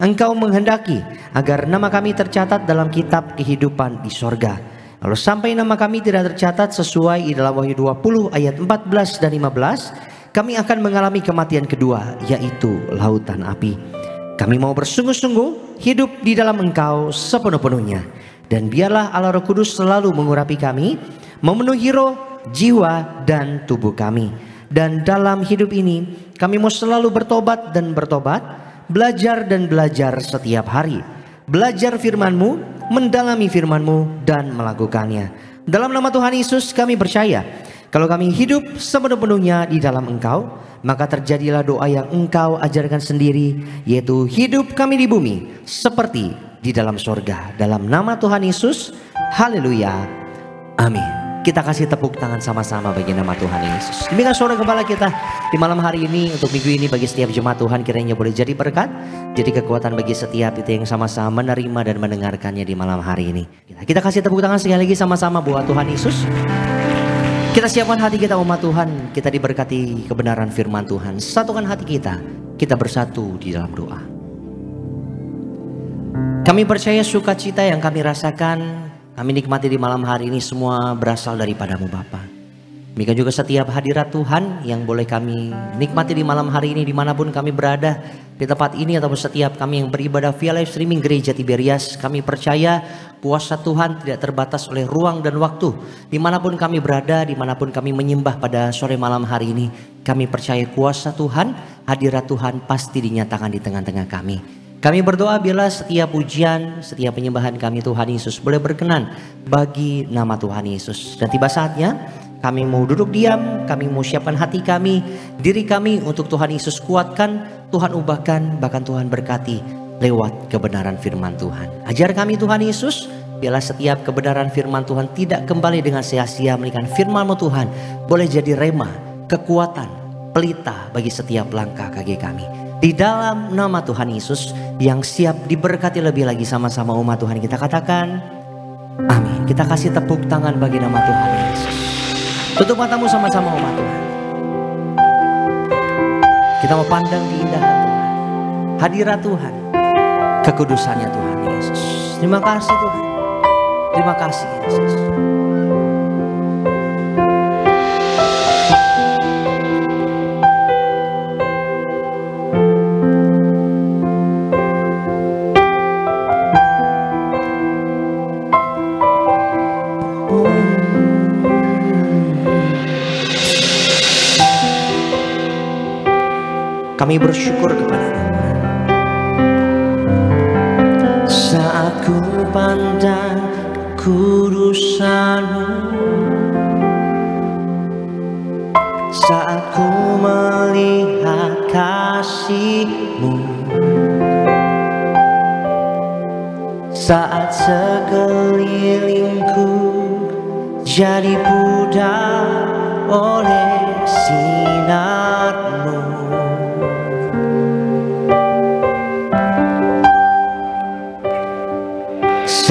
Engkau menghendaki agar nama kami tercatat dalam kitab kehidupan di sorga. Kalau sampai nama kami tidak tercatat sesuai di dalam Wahyu 20 ayat 14 dan 15, kami akan mengalami kematian kedua, yaitu lautan api. Kami mau bersungguh-sungguh hidup di dalam Engkau sepenuh-penuhnya. Dan biarlah Allah Roh Kudus selalu mengurapi kami, memenuhi roh, jiwa, dan tubuh kami. Dan dalam hidup ini kami mau selalu bertobat dan bertobat, belajar dan belajar setiap hari. Belajar firman-Mu, mendalami firman-Mu, dan melakukannya. Dalam nama Tuhan Yesus kami percaya, kalau kami hidup sepenuh-penuhnya di dalam Engkau, maka terjadilah doa yang Engkau ajarkan sendiri, yaitu hidup kami di bumi seperti di dalam sorga. Dalam nama Tuhan Yesus Haleluya. Amin. Kita kasih tepuk tangan sama-sama bagi nama Tuhan Yesus. Demikian suara gembala kita di malam hari ini, untuk minggu ini, bagi setiap jemaat Tuhan kiranya boleh jadi berkat, jadi kekuatan bagi setiap itu yang sama-sama menerima dan mendengarkannya di malam hari ini. Kita kasih tepuk tangan sekali lagi sama-sama buat Tuhan Yesus. Kita siapkan hati kita umat Tuhan, kita diberkati kebenaran firman Tuhan. Satukan hati kita bersatu di dalam doa. Kami percaya sukacita yang kami rasakan, kami nikmati di malam hari ini semua berasal daripadamu Bapa. Demikian juga setiap hadirat Tuhan yang boleh kami nikmati di malam hari ini dimanapun kami berada, di tempat ini ataupun setiap kami yang beribadah via live streaming Gereja Tiberias. Kami percaya kuasa Tuhan tidak terbatas oleh ruang dan waktu. Dimanapun kami berada, dimanapun kami menyembah pada sore malam hari ini, kami percaya kuasa Tuhan, hadirat Tuhan pasti dinyatakan di tengah-tengah kami. Kami berdoa biarlah setiap pujian, setiap penyembahan kami Tuhan Yesus boleh berkenan bagi nama Tuhan Yesus. Dan tiba saatnya kami mau duduk diam, kami mau siapkan hati kami, diri kami untuk Tuhan Yesus kuatkan, Tuhan ubahkan, bahkan Tuhan berkati lewat kebenaran firman Tuhan. Ajar kami Tuhan Yesus, biarlah setiap kebenaran firman Tuhan tidak kembali dengan sia-sia, melainkan firman-Mu Tuhan boleh jadi rema, kekuatan, pelita bagi setiap langkah kaki kami. Di dalam nama Tuhan Yesus yang siap diberkati lebih lagi sama-sama umat Tuhan, kita katakan amin. Kita kasih tepuk tangan bagi nama Tuhan Yesus. Tutup matamu sama-sama umat Tuhan. Kita mau pandang keindahan Tuhan, hadirat Tuhan, kekudusannya Tuhan Yesus. Terima kasih Tuhan. Terima kasih Yesus. Kami bersyukur kepada-Mu. Saat ku pandang kudusan-Mu, saat ku melihat kasih-Mu, saat sekelilingku jadi pudar oleh sinar-Mu,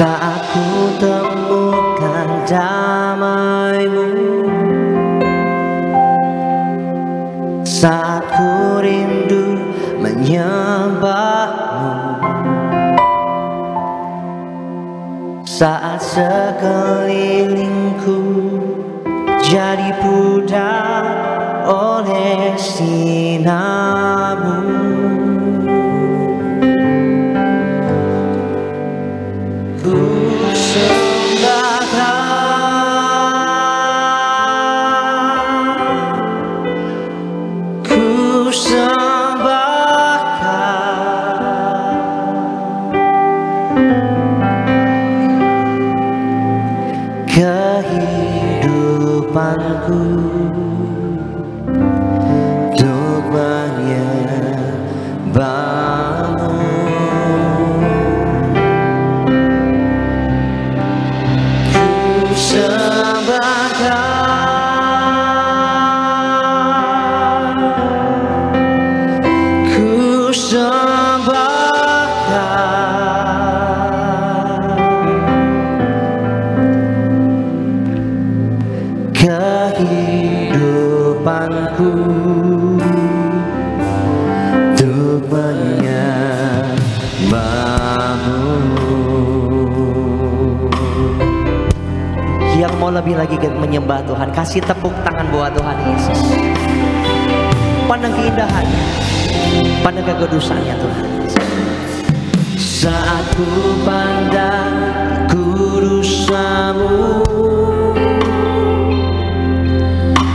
saat ku temukan damai-Mu, saat ku rindu menyembah-Mu, saat sekelilingku jadi pudar oleh sinar-Mu. Kehidupanku untuk menyembah-Mu, ku sembahkan, ku sembahkan kehidupanku untuk menyembah-Mu. Yang mau lebih lagi menyembah Tuhan, kasih tepuk tangan buat Tuhan Yesus. Pandang keindahan, pandang kekudusannya Tuhan. Saat ku pandang kudusan-Mu,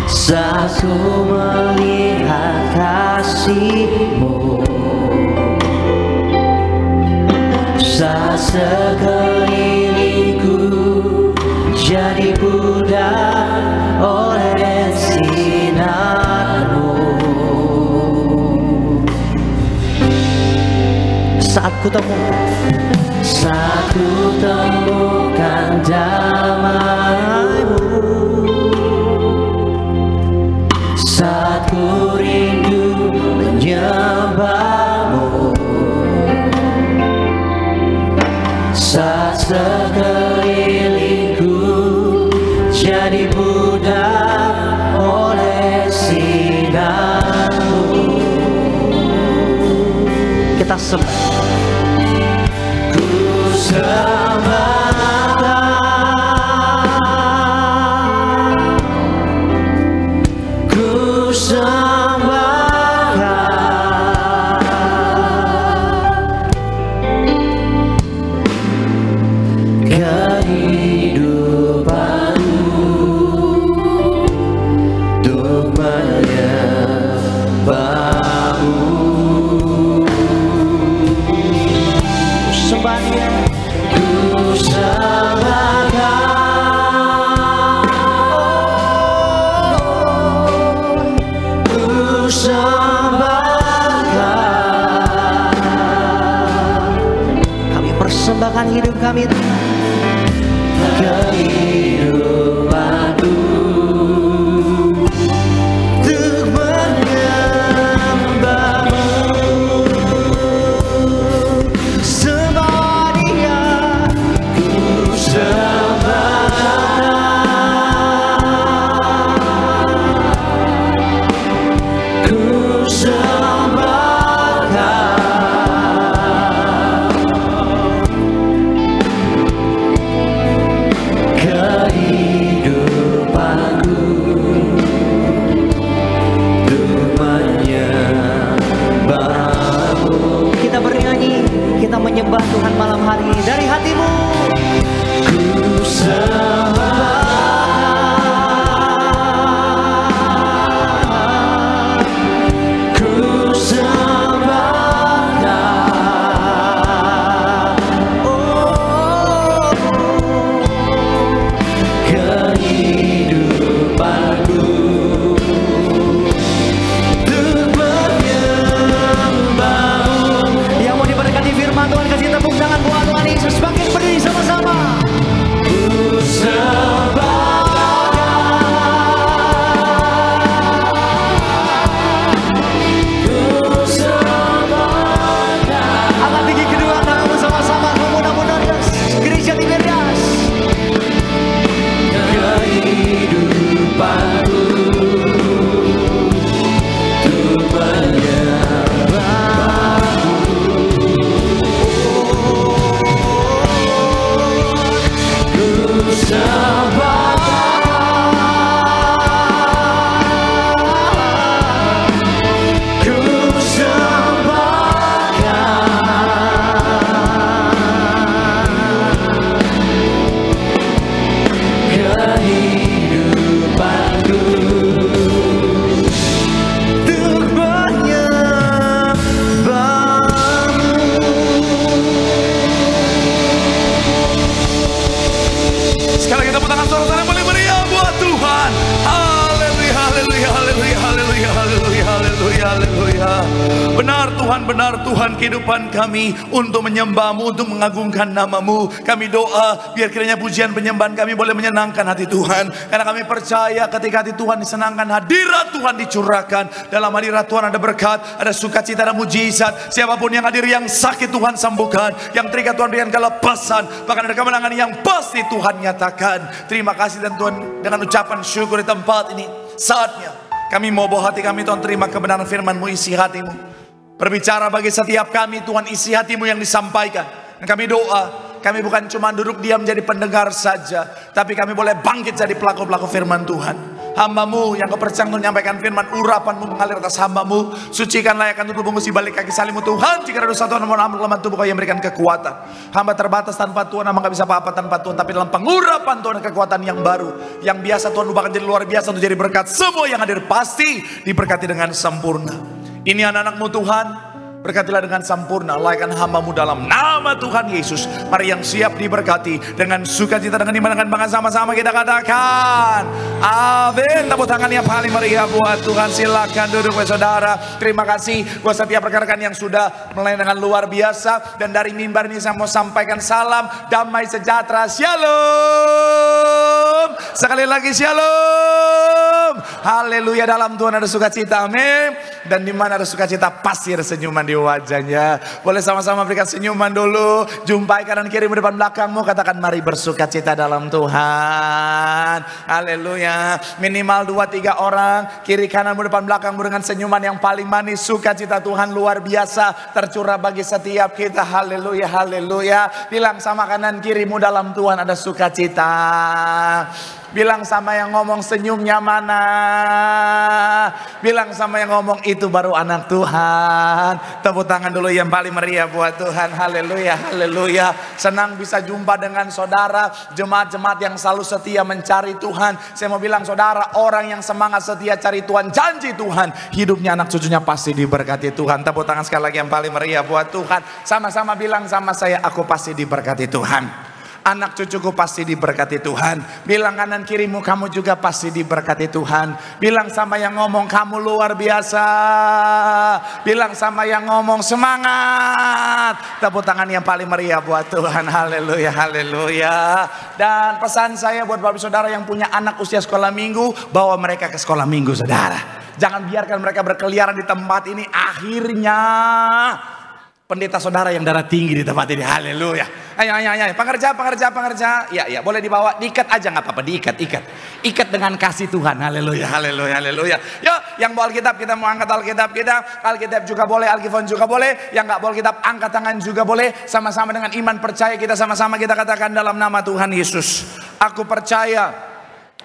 saat ku melihat kasih-Mu, saat sekelilingku jadi pudar oleh sinar-Mu, Saat ku temukan damai Ku rindu menyembahmu saat sekelilingku jadi budak oleh sinarmu. Kita sembah. Ku sembahkan, ku sembahkan kehidupanku untuk menyembahmu. Sembah Dia. Ku sembahkan, ku sembahkan Kami persembahkan hidup kami. kehidupanku untuk menyembahmu. Sembah Dia. Ku sembahkan, ku sembahkan kehidupanku untuk menyembahmu. Kita bernyanyi, kita menyembah Tuhan malam hari ini dari hatimu. Ku sembahkan, ku sembahkan kehidupanku untuk menyembahmu. Yang mau diberkati firman Tuhan, kasih tepuk tangan buat Tuhan Yesus. Bangkit berdiri sama-sama. Ku sembahkan, ku sembahkan Angkat tinggi kedua tanganmu sama-sama. Mudah-mudahan gereja Tiberias. kehidupanku untuk menyembahmu. Ku sembahkan, ku sembahkan kehidupanku untuk menyembahmu. Sekali lagi tepuk tangan saudara yang paling meriah buat Tuhan. Haleluya, haleluya, haleluya, haleluya, haleluya, haleluya, haleluya. Benar Tuhan, benar Tuhan, kehidupan kami untuk menyembah-Mu, untuk mengagungkan nama-Mu. Kami doa biar kiranya pujian penyembahan kami boleh menyenangkan hati Tuhan. Karena kami percaya ketika hati Tuhan disenangkan, hadirat Tuhan dicurahkan. Dalam hadirat Tuhan ada berkat, ada sukacita, ada mujizat. Siapapun yang hadir yang sakit Tuhan sembuhkan, yang terikat Tuhan berikan kelepasan, bahkan ada kemenangan yang pasti Tuhan nyatakan. Terima kasih dan Tuhan, dengan ucapan syukur di tempat ini, saatnya kami mau bawa hati kami Tuhan, terima kebenaran firman-Mu, isi hati-Mu. Berbicara bagi setiap kami Tuhan, isi hati-Mu yang disampaikan. Dan kami doa, kami bukan cuma duduk diam jadi pendengar saja, tapi kami boleh bangkit jadi pelaku-pelaku firman Tuhan. Hamba-Mu yang kepercayaan untuk menyampaikan firman, urapan-Mu mengalir atas hamba-Mu. Sucikan layakkan tubuh bungkus di balik kaki salib-Mu Tuhan. Jika ada dosa Tuhan, mohon ampun kelemahan tubuh Kau yang memberikan kekuatan. Hamba terbatas tanpa Tuhan, hamba gak bisa apa-apa tanpa Tuhan. Tapi dalam pengurapan Tuhan, kekuatan yang baru, yang biasa Tuhan ubahkan jadi luar biasa untuk jadi berkat. Semua yang hadir pasti diberkati dengan sempurna. Ini anak-anak-Mu Tuhan, berkatilah dengan sempurna, layakkan hamba-Mu dalam nama Tuhan Yesus. Mari yang siap diberkati dengan sukacita, dengan iman, dengan bangga, sama-sama kita katakan amin. Tepuk tangan yang paling meriah buat Tuhan. Silakan duduk saudara. Terima kasih buat setiap rekan-rekan yang sudah melayani dengan luar biasa. Dan dari mimbar ini saya mau sampaikan salam damai sejahtera. Shalom. Sekali lagi shalom. Shalom. Haleluya, dalam Tuhan ada sukacita. Amin. Dan di mana ada sukacita pasti ada senyuman di wajahnya. Boleh sama-sama berikan senyuman dulu. Jumpai kanan kiri depan belakangmu. Katakan mari bersukacita dalam Tuhan. Haleluya. Minimal 2-3 orang kiri kananmu depan belakangmu dengan senyuman yang paling manis. Sukacita Tuhan luar biasa tercurah bagi setiap kita. Haleluya, haleluya. Bilang sama kanan kirimu, dalam Tuhan ada sukacita. Bilang sama yang ngomong senyumnya mana. Bilang sama yang ngomong itu baru anak Tuhan. Tepuk tangan dulu yang paling meriah buat Tuhan. Haleluya, haleluya. Senang bisa jumpa dengan saudara jemaat-jemaat yang selalu setia mencari Tuhan. Saya mau bilang saudara, orang yang semangat setia cari Tuhan, janji Tuhan hidupnya anak cucunya pasti diberkati Tuhan. Tepuk tangan sekali lagi yang paling meriah buat Tuhan. Sama-sama bilang sama saya, aku pasti diberkati Tuhan. Anak cucuku pasti diberkati Tuhan. Bilang kanan kirimu, kamu juga pasti diberkati Tuhan. Bilang sama yang ngomong, kamu luar biasa. Bilang sama yang ngomong, semangat. Tepuk tangan yang paling meriah buat Tuhan. Haleluya, haleluya. Dan pesan saya buat bapak saudara yang punya anak usia sekolah minggu, bawa mereka ke sekolah minggu saudara. Jangan biarkan mereka berkeliaran di tempat ini. Akhirnya pendeta saudara yang darah tinggi di tempat ini. Haleluya. Ayo. Pengerja. Ya, boleh dibawa. Diikat aja nggak apa-apa. Ikat dengan kasih Tuhan. Haleluya, haleluya, haleluya. Yuk, yang bawa Alkitab, kita mau angkat Alkitab kita. Alkitab juga boleh, Alkifon juga boleh. Yang nggak bawa Alkitab, angkat tangan juga boleh. Sama-sama dengan iman percaya kita, sama-sama kita katakan dalam nama Tuhan Yesus. Aku percaya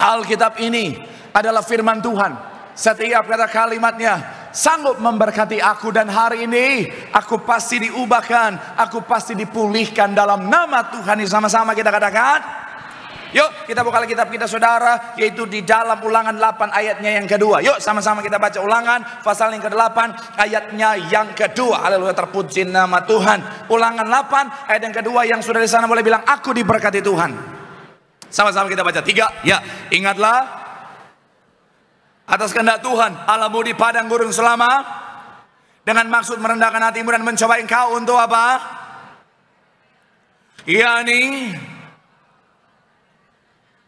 Alkitab ini adalah firman Tuhan. Setiap kata kalimatnya sanggup memberkati aku, dan hari ini aku pasti diubahkan, aku pasti dipulihkan dalam nama Tuhan. Sama-sama kita katakan. Yuk kita buka Alkitab kita saudara, yaitu di dalam Ulangan 8 ayatnya yang kedua. Yuk sama-sama kita baca Ulangan pasal yang ke-8 ayatnya yang kedua. Haleluya, terpuji nama Tuhan. Ulangan 8 ayat yang kedua, yang sudah di sana boleh bilang aku diberkati Tuhan. Sama-sama kita baca 3. Ya, ingatlah atas kehendak Tuhan Allahmu di padang gurun selama, dengan maksud merendahkan hatimu dan mencoba engkau untuk apa? Yani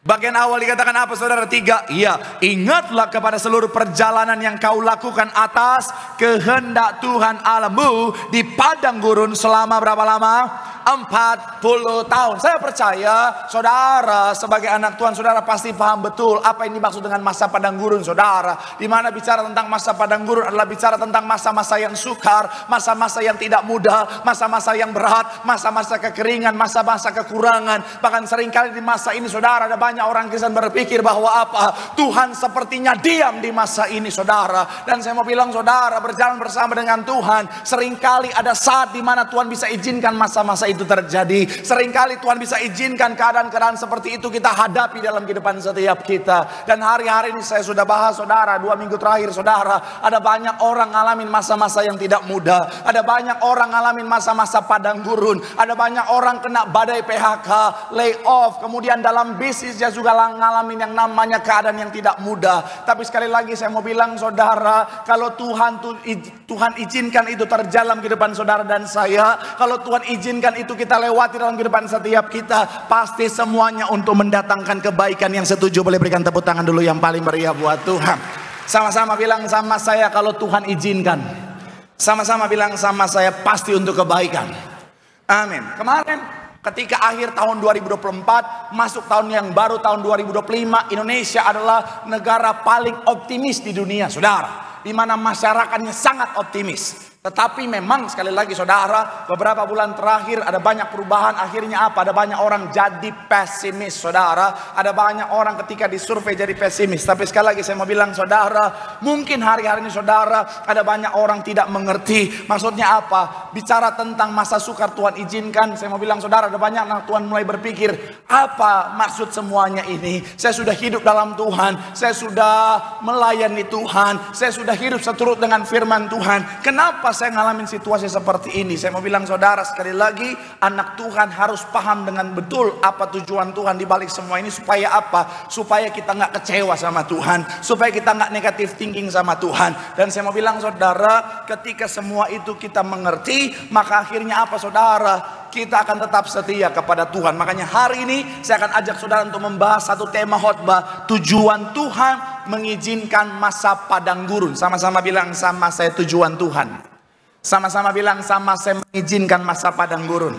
bagian awal dikatakan apa saudara? 3. Iya, ingatlah kepada seluruh perjalanan yang kau lakukan atas kehendak Tuhan Allahmu di padang gurun selama berapa lama? 40 tahun. Saya percaya saudara sebagai anak Tuhan, saudara pasti paham betul apa yang dimaksud dengan masa padang gurun saudara. Dimana bicara tentang masa padang gurun adalah bicara tentang masa-masa yang sukar, masa-masa yang tidak mudah, masa-masa yang berat, masa-masa kekeringan, masa-masa kekurangan. Bahkan seringkali di masa ini saudara, ada banyak orang Kristen berpikir bahwa apa? Tuhan sepertinya diam di masa ini saudara. Dan saya mau bilang saudara, berjalan bersama dengan Tuhan, seringkali ada saat dimana Tuhan bisa izinkan masa-masa itu terjadi. Seringkali Tuhan bisa izinkan keadaan-keadaan seperti itu kita hadapi dalam kehidupan setiap kita. Dan hari-hari ini saya sudah bahas saudara, 2 minggu terakhir saudara, ada banyak orang ngalamin masa-masa yang tidak mudah. Ada banyak orang ngalamin masa-masa padang gurun. Ada banyak orang kena badai PHK, lay off. Kemudian dalam bisnisnya juga ngalamin yang namanya keadaan yang tidak mudah. Tapi sekali lagi saya mau bilang saudara, kalau Tuhan izinkan itu terjadi dalam kehidupan saudara dan saya, kalau Tuhan izinkan itu kita lewati dalam kehidupan setiap kita, pasti semuanya untuk mendatangkan kebaikan. Yang setuju boleh berikan tepuk tangan dulu yang paling meriah buat Tuhan. Sama-sama bilang sama saya, kalau Tuhan izinkan. Sama-sama bilang sama saya, pasti untuk kebaikan. Amin. Kemarin ketika akhir tahun 2024 masuk tahun yang baru tahun 2025, Indonesia adalah negara paling optimis di dunia saudara, di mana masyarakatnya sangat optimis. Tetapi memang sekali lagi saudara, beberapa bulan terakhir ada banyak perubahan. Akhirnya apa? Ada banyak orang jadi pesimis saudara. Ada banyak orang ketika disurvei jadi pesimis. Tapi sekali lagi saya mau bilang saudara, mungkin hari-hari ini saudara ada banyak orang tidak mengerti. Maksudnya apa? Bicara tentang masa sukar Tuhan izinkan. Saya mau bilang saudara, ada banyak anak Tuhan mulai berpikir, apa maksud semuanya ini? Saya sudah hidup dalam Tuhan, saya sudah melayani Tuhan, saya sudah hidup seturut dengan firman Tuhan. Kenapa saya ngalamin situasi seperti ini? Saya mau bilang saudara, sekali lagi anak Tuhan harus paham dengan betul apa tujuan Tuhan di balik semua ini. Supaya apa? Supaya kita nggak kecewa sama Tuhan, supaya kita nggak negatif thinking sama Tuhan. Dan saya mau bilang saudara, ketika semua itu kita mengerti, maka akhirnya apa saudara? Kita akan tetap setia kepada Tuhan. Makanya hari ini saya akan ajak saudara untuk membahas satu tema khotbah, tujuan Tuhan mengizinkan masa padang gurun. Sama-sama bilang sama saya tujuan Tuhan. Sama-sama bilang sama saya mengizinkan masa padang gurun.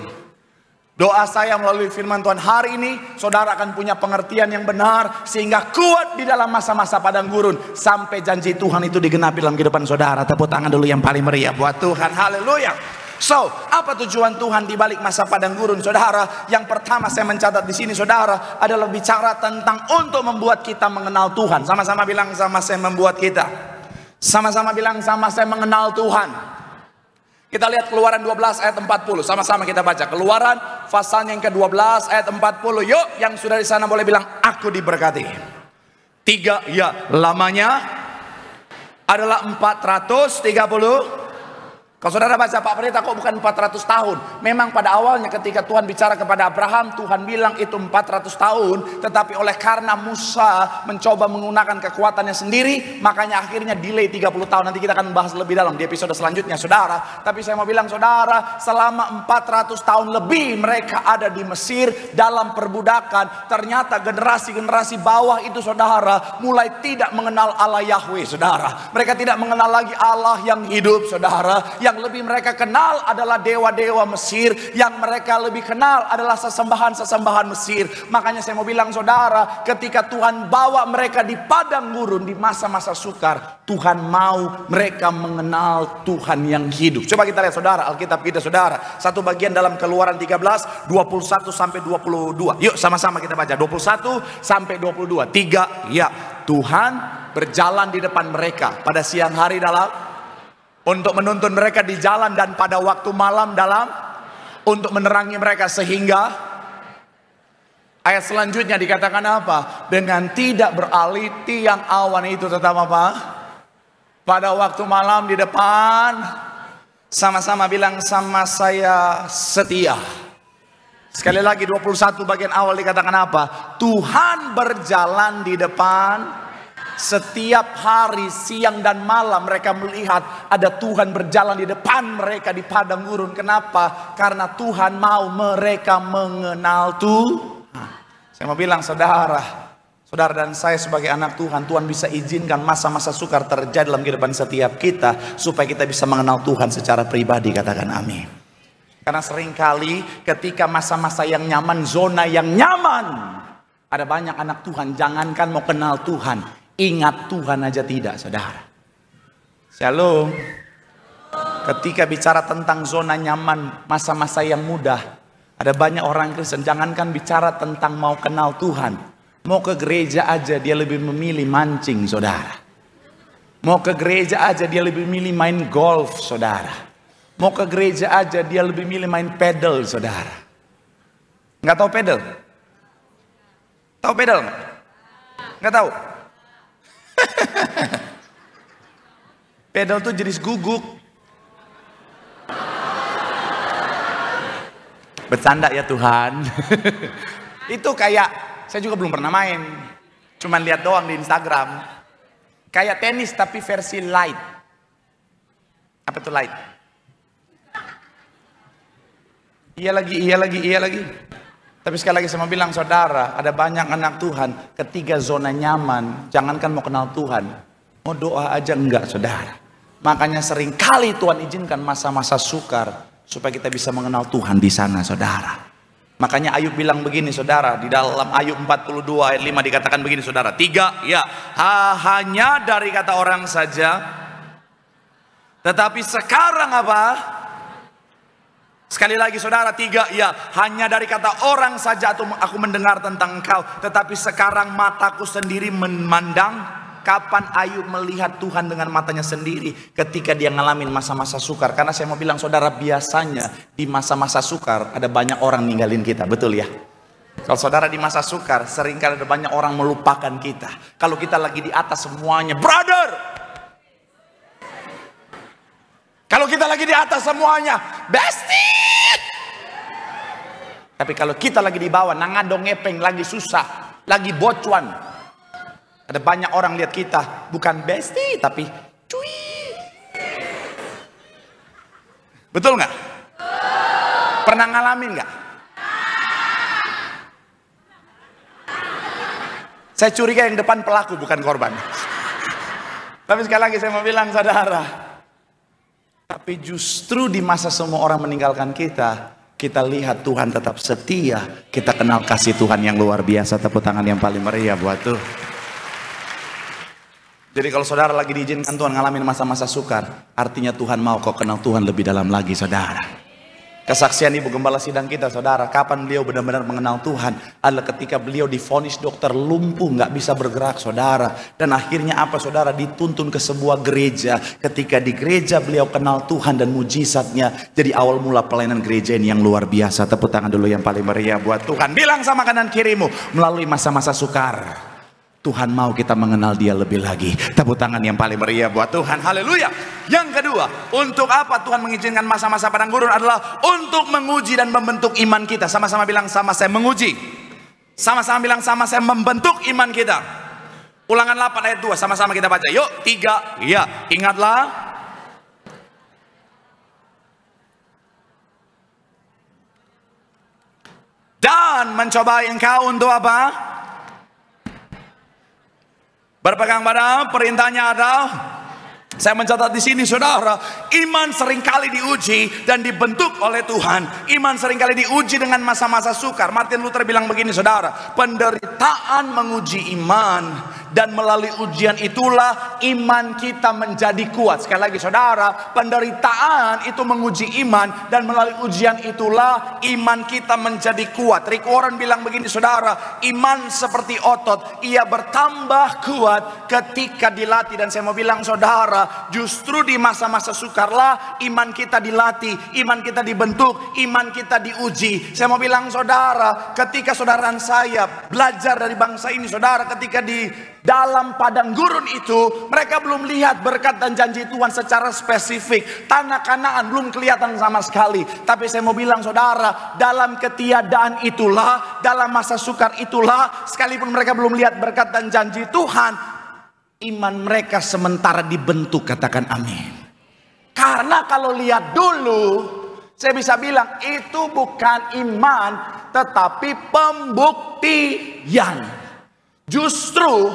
Doa saya melalui firman Tuhan hari ini, saudara akan punya pengertian yang benar sehingga kuat di dalam masa-masa padang gurun sampai janji Tuhan itu digenapi dalam kehidupan saudara. Tepuk tangan dulu yang paling meriah buat Tuhan. Haleluya. So, apa tujuan Tuhan di balik masa padang gurun, saudara? Yang pertama saya mencatat di sini, saudara, adalah bicara tentang untuk membuat kita mengenal Tuhan. Sama-sama bilang sama saya membuat kita. Sama-sama bilang sama saya mengenal Tuhan. Kita lihat Keluaran 12 ayat 40. Sama-sama kita baca. Keluaran pasalnya yang ke-12 ayat 40. Yuk, yang sudah di sana boleh bilang aku diberkati. 3, ya, lamanya adalah 430. Kalau saudara baca Pak Pendeta, kok bukan 400 tahun? Memang pada awalnya ketika Tuhan bicara kepada Abraham, Tuhan bilang itu 400 tahun. Tetapi oleh karena Musa mencoba menggunakan kekuatannya sendiri, makanya akhirnya delay 30 tahun. Nanti kita akan bahas lebih dalam di episode selanjutnya, saudara. Tapi saya mau bilang, saudara, selama 400 tahun lebih mereka ada di Mesir dalam perbudakan. Ternyata generasi-generasi bawah itu, saudara, mulai tidak mengenal Allah Yahweh, saudara. Mereka tidak mengenal lagi Allah yang hidup, saudara. Yang lebih mereka kenal adalah dewa-dewa Mesir. Yang mereka lebih kenal adalah sesembahan-sesembahan Mesir. Makanya saya mau bilang, saudara, ketika Tuhan bawa mereka di padang gurun di masa-masa sukar, Tuhan mau mereka mengenal Tuhan yang hidup. Coba kita lihat, saudara, Alkitab kita, saudara. Satu bagian dalam Keluaran 13 21 sampai 22. Yuk sama-sama kita baca 21 sampai 22. 3, ya, Tuhan berjalan di depan mereka pada siang hari dalam untuk menuntun mereka di jalan, dan pada waktu malam dalam untuk menerangi mereka, sehingga ayat selanjutnya dikatakan apa? Dengan tidak beralih tiang awan itu tetap apa? Pada waktu malam di depan. Sama-sama bilang sama saya setia. Sekali lagi 21 bagian awal dikatakan apa? Tuhan berjalan di depan. Setiap hari, siang dan malam mereka melihat ada Tuhan berjalan di depan mereka di padang gurun. Kenapa? Karena Tuhan mau mereka mengenal Tuhan. Saya mau bilang, saudara dan saya sebagai anak Tuhan, Tuhan bisa izinkan masa-masa sukar terjadi dalam kehidupan setiap kita supaya kita bisa mengenal Tuhan secara pribadi. Katakan amin. Karena seringkali ketika masa-masa yang nyaman, zona yang nyaman, ada banyak anak Tuhan jangankan mau kenal Tuhan, ingat Tuhan aja tidak, saudara. Shalom. Ketika bicara tentang zona nyaman, masa-masa yang mudah, ada banyak orang Kristen jangankan bicara tentang mau kenal Tuhan, mau ke gereja aja dia lebih memilih mancing, saudara. Mau ke gereja aja dia lebih memilih main golf, saudara. Mau ke gereja aja dia lebih memilih main pedal, saudara. Nggak tahu pedal? Tahu pedal nggak? Nggak tahu? Pedal tuh jenis guguk. Bercanda ya Tuhan. Itu kayak, saya juga belum pernah main, cuman lihat doang di Instagram. Kayak tenis tapi versi light. Apa itu light? Iya lagi. Tapi sekali lagi saya mau bilang, saudara, ada banyak anak Tuhan ketika zona nyaman, jangankan mau kenal Tuhan, mau doa aja enggak, saudara. Makanya sering kali Tuhan izinkan masa-masa sukar supaya kita bisa mengenal Tuhan di sana, saudara. Makanya Ayub bilang begini, saudara, di dalam Ayub 42 ayat 5 dikatakan begini, saudara. 3, ya, hanya dari kata orang saja, tetapi sekarang apa? Sekali lagi, saudara, 3, ya, hanya dari kata orang saja aku mendengar tentang engkau, tetapi sekarang mataku sendiri memandang. Kapan Ayub melihat Tuhan dengan matanya sendiri? Ketika dia ngalamin masa-masa sukar. Karena saya mau bilang, saudara, biasanya di masa-masa sukar ada banyak orang ninggalin kita, betul ya? Kalau saudara di masa sukar, seringkali ada banyak orang melupakan kita. Kalau kita lagi di atas semuanya, brother. Kalau kita lagi di atas semuanya, bestie. Tapi kalau kita lagi di bawah, nangadong ngepeng, lagi susah, lagi bocuan, ada banyak orang lihat kita bukan bestie tapi cuy. Betul nggak? Pernah ngalamin nggak? Saya curiga yang depan pelaku bukan korban. Tapi sekali lagi saya mau bilang saudara, tapi justru di masa semua orang meninggalkan kita, kita lihat Tuhan tetap setia. Kita kenal kasih Tuhan yang luar biasa. Tepuk tangan yang paling meriah buat Tuhan. Jadi kalau saudara lagi diizinkan Tuhan ngalamin masa-masa sukar, artinya Tuhan mau kau kenal Tuhan lebih dalam lagi saudara. Kesaksian Ibu Gembala Sidang kita saudara, kapan beliau benar-benar mengenal Tuhan adalah ketika beliau divonis dokter lumpuh, nggak bisa bergerak saudara. Dan akhirnya apa saudara, dituntun ke sebuah gereja. Ketika di gereja beliau kenal Tuhan dan mujizatnya. Jadi awal mula pelayanan gereja ini yang luar biasa. Tepuk tangan dulu yang paling meriah buat Tuhan. Bilang sama kanan kirimu, melalui masa-masa sukar Tuhan mau kita mengenal Dia lebih lagi. Tepuk tangan yang paling meriah buat Tuhan. Haleluya. Yang kedua, untuk apa Tuhan mengizinkan masa-masa padang gurun adalah untuk menguji dan membentuk iman kita. Sama-sama bilang, sama saya menguji. Sama-sama bilang, sama saya membentuk iman kita. Ulangan 8 ayat 2, sama-sama kita baca. Yuk, 3. Ya, ingatlah. Dan mencobai engkau untuk apa? Berpegang pada perintahnya adalah, saya mencatat di sini saudara, iman seringkali diuji dan dibentuk oleh Tuhan. Iman seringkali diuji dengan masa-masa sukar. Martin Luther bilang begini saudara, penderitaan menguji iman dan melalui ujian itulah iman kita menjadi kuat. Sekali lagi saudara, penderitaan itu menguji iman dan melalui ujian itulah iman kita menjadi kuat. Rick Warren bilang begini saudara, iman seperti otot, ia bertambah kuat ketika dilatih. Dan saya mau bilang saudara, justru di masa-masa sukarlah iman kita dilatih, iman kita dibentuk, iman kita diuji. Saya mau bilang saudara, ketika saudara dan saya belajar dari bangsa ini saudara, ketika di dalam padang gurun itu, mereka belum lihat berkat dan janji Tuhan secara spesifik. Tanah Kanaan belum kelihatan sama sekali. Tapi saya mau bilang saudara, dalam ketiadaan itulah, dalam masa sukar itulah, sekalipun mereka belum lihat berkat dan janji Tuhan, iman mereka sementara dibentuk. Katakan amin. Karena kalau lihat dulu, saya bisa bilang itu bukan iman, tetapi pembuktian. Justru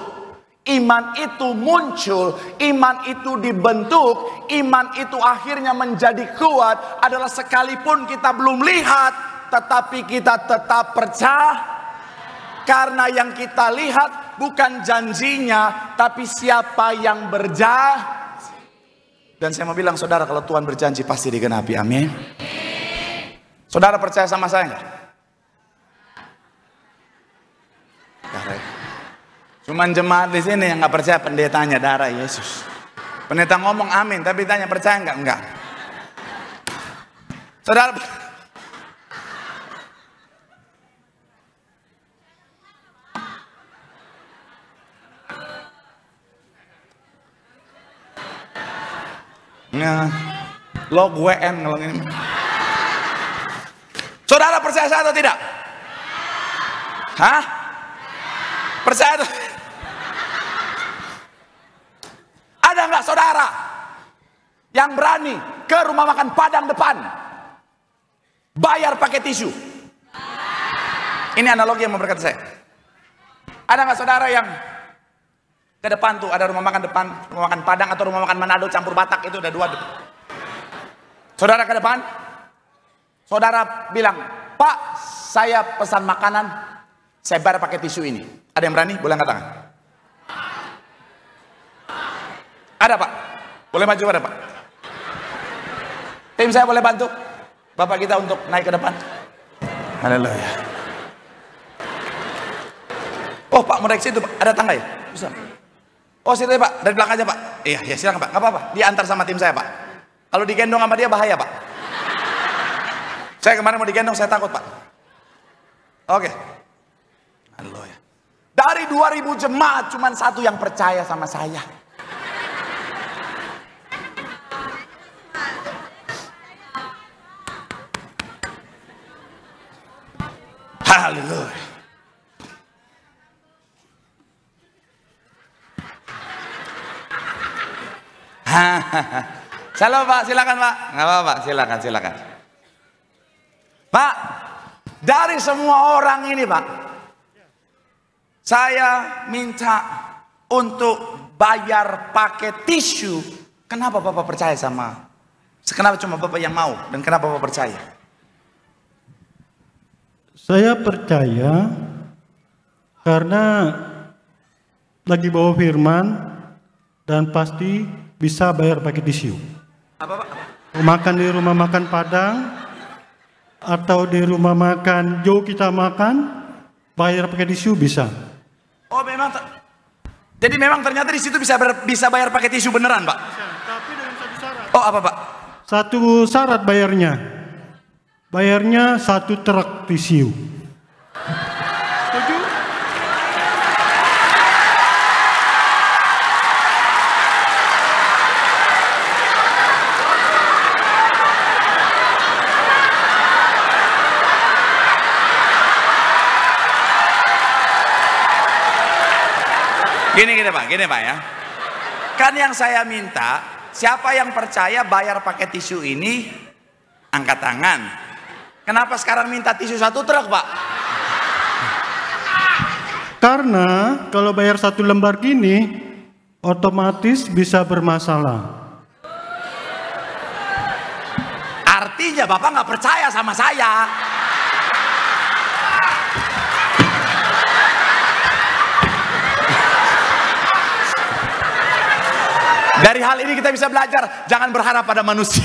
iman itu muncul, iman itu dibentuk, iman itu akhirnya menjadi kuat adalah sekalipun kita belum lihat, tetapi kita tetap percaya. Karena yang kita lihat bukan janjinya, tapi siapa yang berjanji. Dan saya mau bilang saudara, kalau Tuhan berjanji pasti digenapi, amin. Saudara percaya sama saya enggak? Cuman jemaat di sini yang nggak percaya pendetanya, darah Yesus. Pendeta ngomong amin, tapi tanya percaya nggak? Enggak. Saudara, log WN kalau ini. Saudara percaya saya atau tidak? Hah? Percaya atau? Ada nggak saudara yang berani ke rumah makan Padang depan bayar pakai tisu? Ini analogi yang memberkati saya. Ada nggak saudara yang ke depan tuh ada rumah makan depan, rumah makan Padang atau rumah makan Manado campur Batak, itu ada 2. Saudara ke depan, saudara bilang, Pak, saya pesan makanan, saya bayar pakai tisu ini. Ada yang berani? Boleh angkat tangan. Ada Pak? Boleh maju pada Pak? Tim saya boleh bantu Bapak kita untuk naik ke depan? Haleluya. Oh Pak, mau naik situ Pak? Ada tangga ya? Bisa. Oh situ ya Pak, dari belakang aja Pak. Iya, ya silakan Pak, nggak apa-apa. Diantar sama tim saya Pak. Kalau digendong sama dia bahaya Pak. Saya kemarin mau digendong, saya takut Pak. Oke. Haleluya. Dari 2000 jemaat, cuma 1 yang percaya sama saya. Haleluya. Halo Pak, silakan Pak. Nggak apa-apa, silakan. Pak, dari semua orang ini Pak, Saya minta untuk bayar pakai tisu. Kenapa Bapak percaya sama? Kenapa cuma Bapak yang mau? Dan kenapa Bapak percaya? Saya percaya karena lagi bawa firman dan pasti bisa bayar pakai tisu. Apa Pak? Makan di rumah makan Padang atau di rumah makan Jo kita makan, bayar pakai tisu bisa. Oh memang, jadi memang ternyata di situ bisa bayar pakai tisu beneran Pak? Tapi dengan satu syarat. Oh apa Pak? Satu syarat bayarnya. Bayarnya 1 truk tisu. Setuju? Gini Pak ya. Kan yang saya minta, siapa yang percaya bayar pakai tisu ini, angkat tangan. Kenapa sekarang minta tisu 1 truk Pak? Karena kalau bayar 1 lembar gini, otomatis bisa bermasalah. Artinya Bapak nggak percaya sama saya. Dari hal ini kita bisa belajar, jangan berharap pada manusia.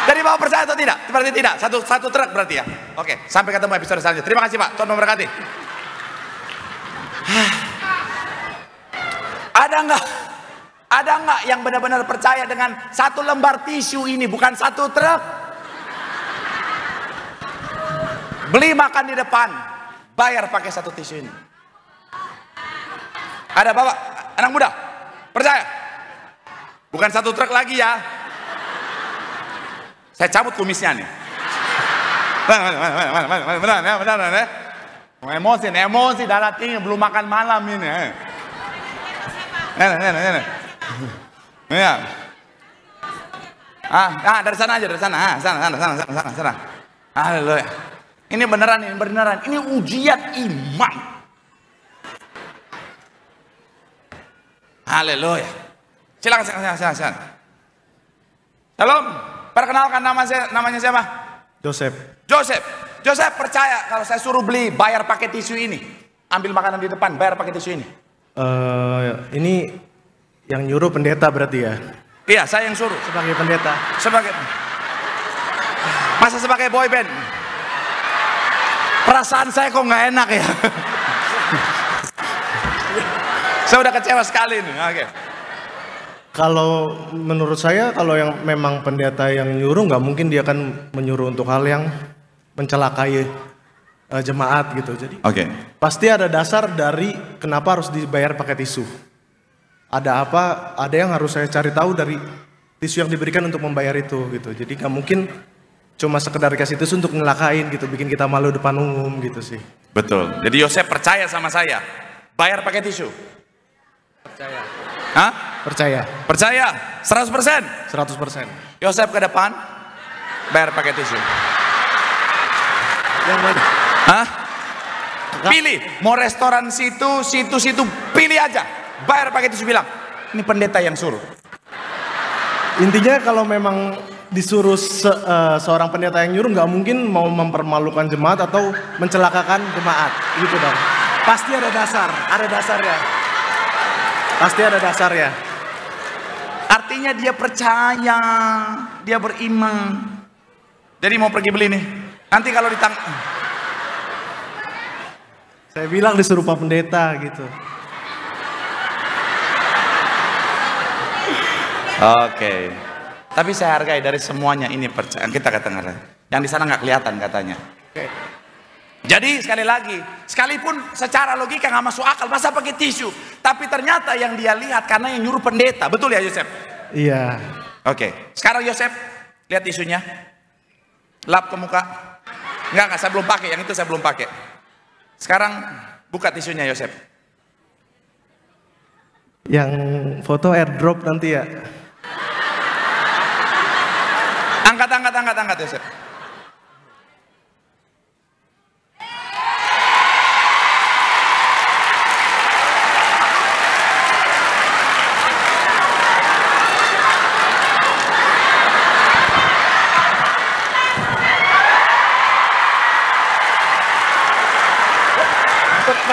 Jadi Bapak percaya atau tidak? Berarti tidak. Satu truk berarti ya. Oke, sampai ketemu episode selanjutnya. Terima kasih Pak, Tuhan memberkati. Ada nggak yang benar-benar percaya dengan 1 lembar tisu ini, bukan 1 truk? Beli makan di depan, bayar pakai 1 tisu ini. Ada Bapak, anak muda? Percaya? Bukan 1 truk lagi ya. Saya cabut kumisnya nih. Benar ya. Emosi darah tinggi, belum makan malam ini. Ya. Dari sana aja, dari sana. Sana. Haleluya. Ini beneran. Ini ujian iman. Haleluya. Silakan. Shalom. Perkenalkan namanya siapa? Joseph percaya kalau saya suruh beli bayar pakai tisu ini, ambil makanan di depan bayar pakai tisu ini. Ini yang nyuruh pendeta berarti ya? Iya, saya yang suruh. Sebagai pendeta. Masa sebagai boy band? Perasaan saya kok nggak enak ya. Saya udah kecewa sekali nih. Oke. Kalau menurut saya, kalau yang memang pendeta yang nyuruh, nggak mungkin dia akan menyuruh untuk hal yang mencelakai jemaat gitu. Jadi pasti ada dasar dari kenapa harus dibayar pakai tisu. Ada apa? Ada yang harus saya cari tahu dari tisu yang diberikan untuk membayar itu gitu. Jadi nggak mungkin cuma sekedar kasih tisu untuk ngelakain gitu, bikin kita malu depan umum gitu sih. Betul. Jadi Yosef percaya sama saya, bayar pakai tisu. Percaya. Hah? Percaya. 100%. Yosef ke depan, bayar pakai tisu. Yang mana? Hah? Pilih, mau restoran situ, pilih aja. Bayar pakai tisu, bilang, ini pendeta yang suruh. Intinya kalau memang disuruh seorang pendeta yang nyuruh, nggak mungkin mau mempermalukan jemaat atau mencelakakan jemaat, gitu dong. Pasti ada dasarnya. Artinya dia percaya, dia beriman. Jadi mau pergi beli nih. Nanti kalau saya bilang disuruh Pak Pendeta gitu. Oke. Tapi saya hargai dari semuanya ini percaya. Kita katakan, yang di sana nggak kelihatan katanya. Oke. Jadi sekali lagi, sekalipun secara logika nggak masuk akal, masa pakai tisu? Tapi ternyata yang dia lihat karena yang nyuruh pendeta, betul ya Yosef? Iya. Oke. Sekarang Yosef, lihat tisunya, lap ke muka. Enggak, saya belum pakai. Yang itu saya belum pakai. Sekarang buka tisunya Yosef. Yang foto airdrop nanti ya. Angkat Yosef. Yang 1 truk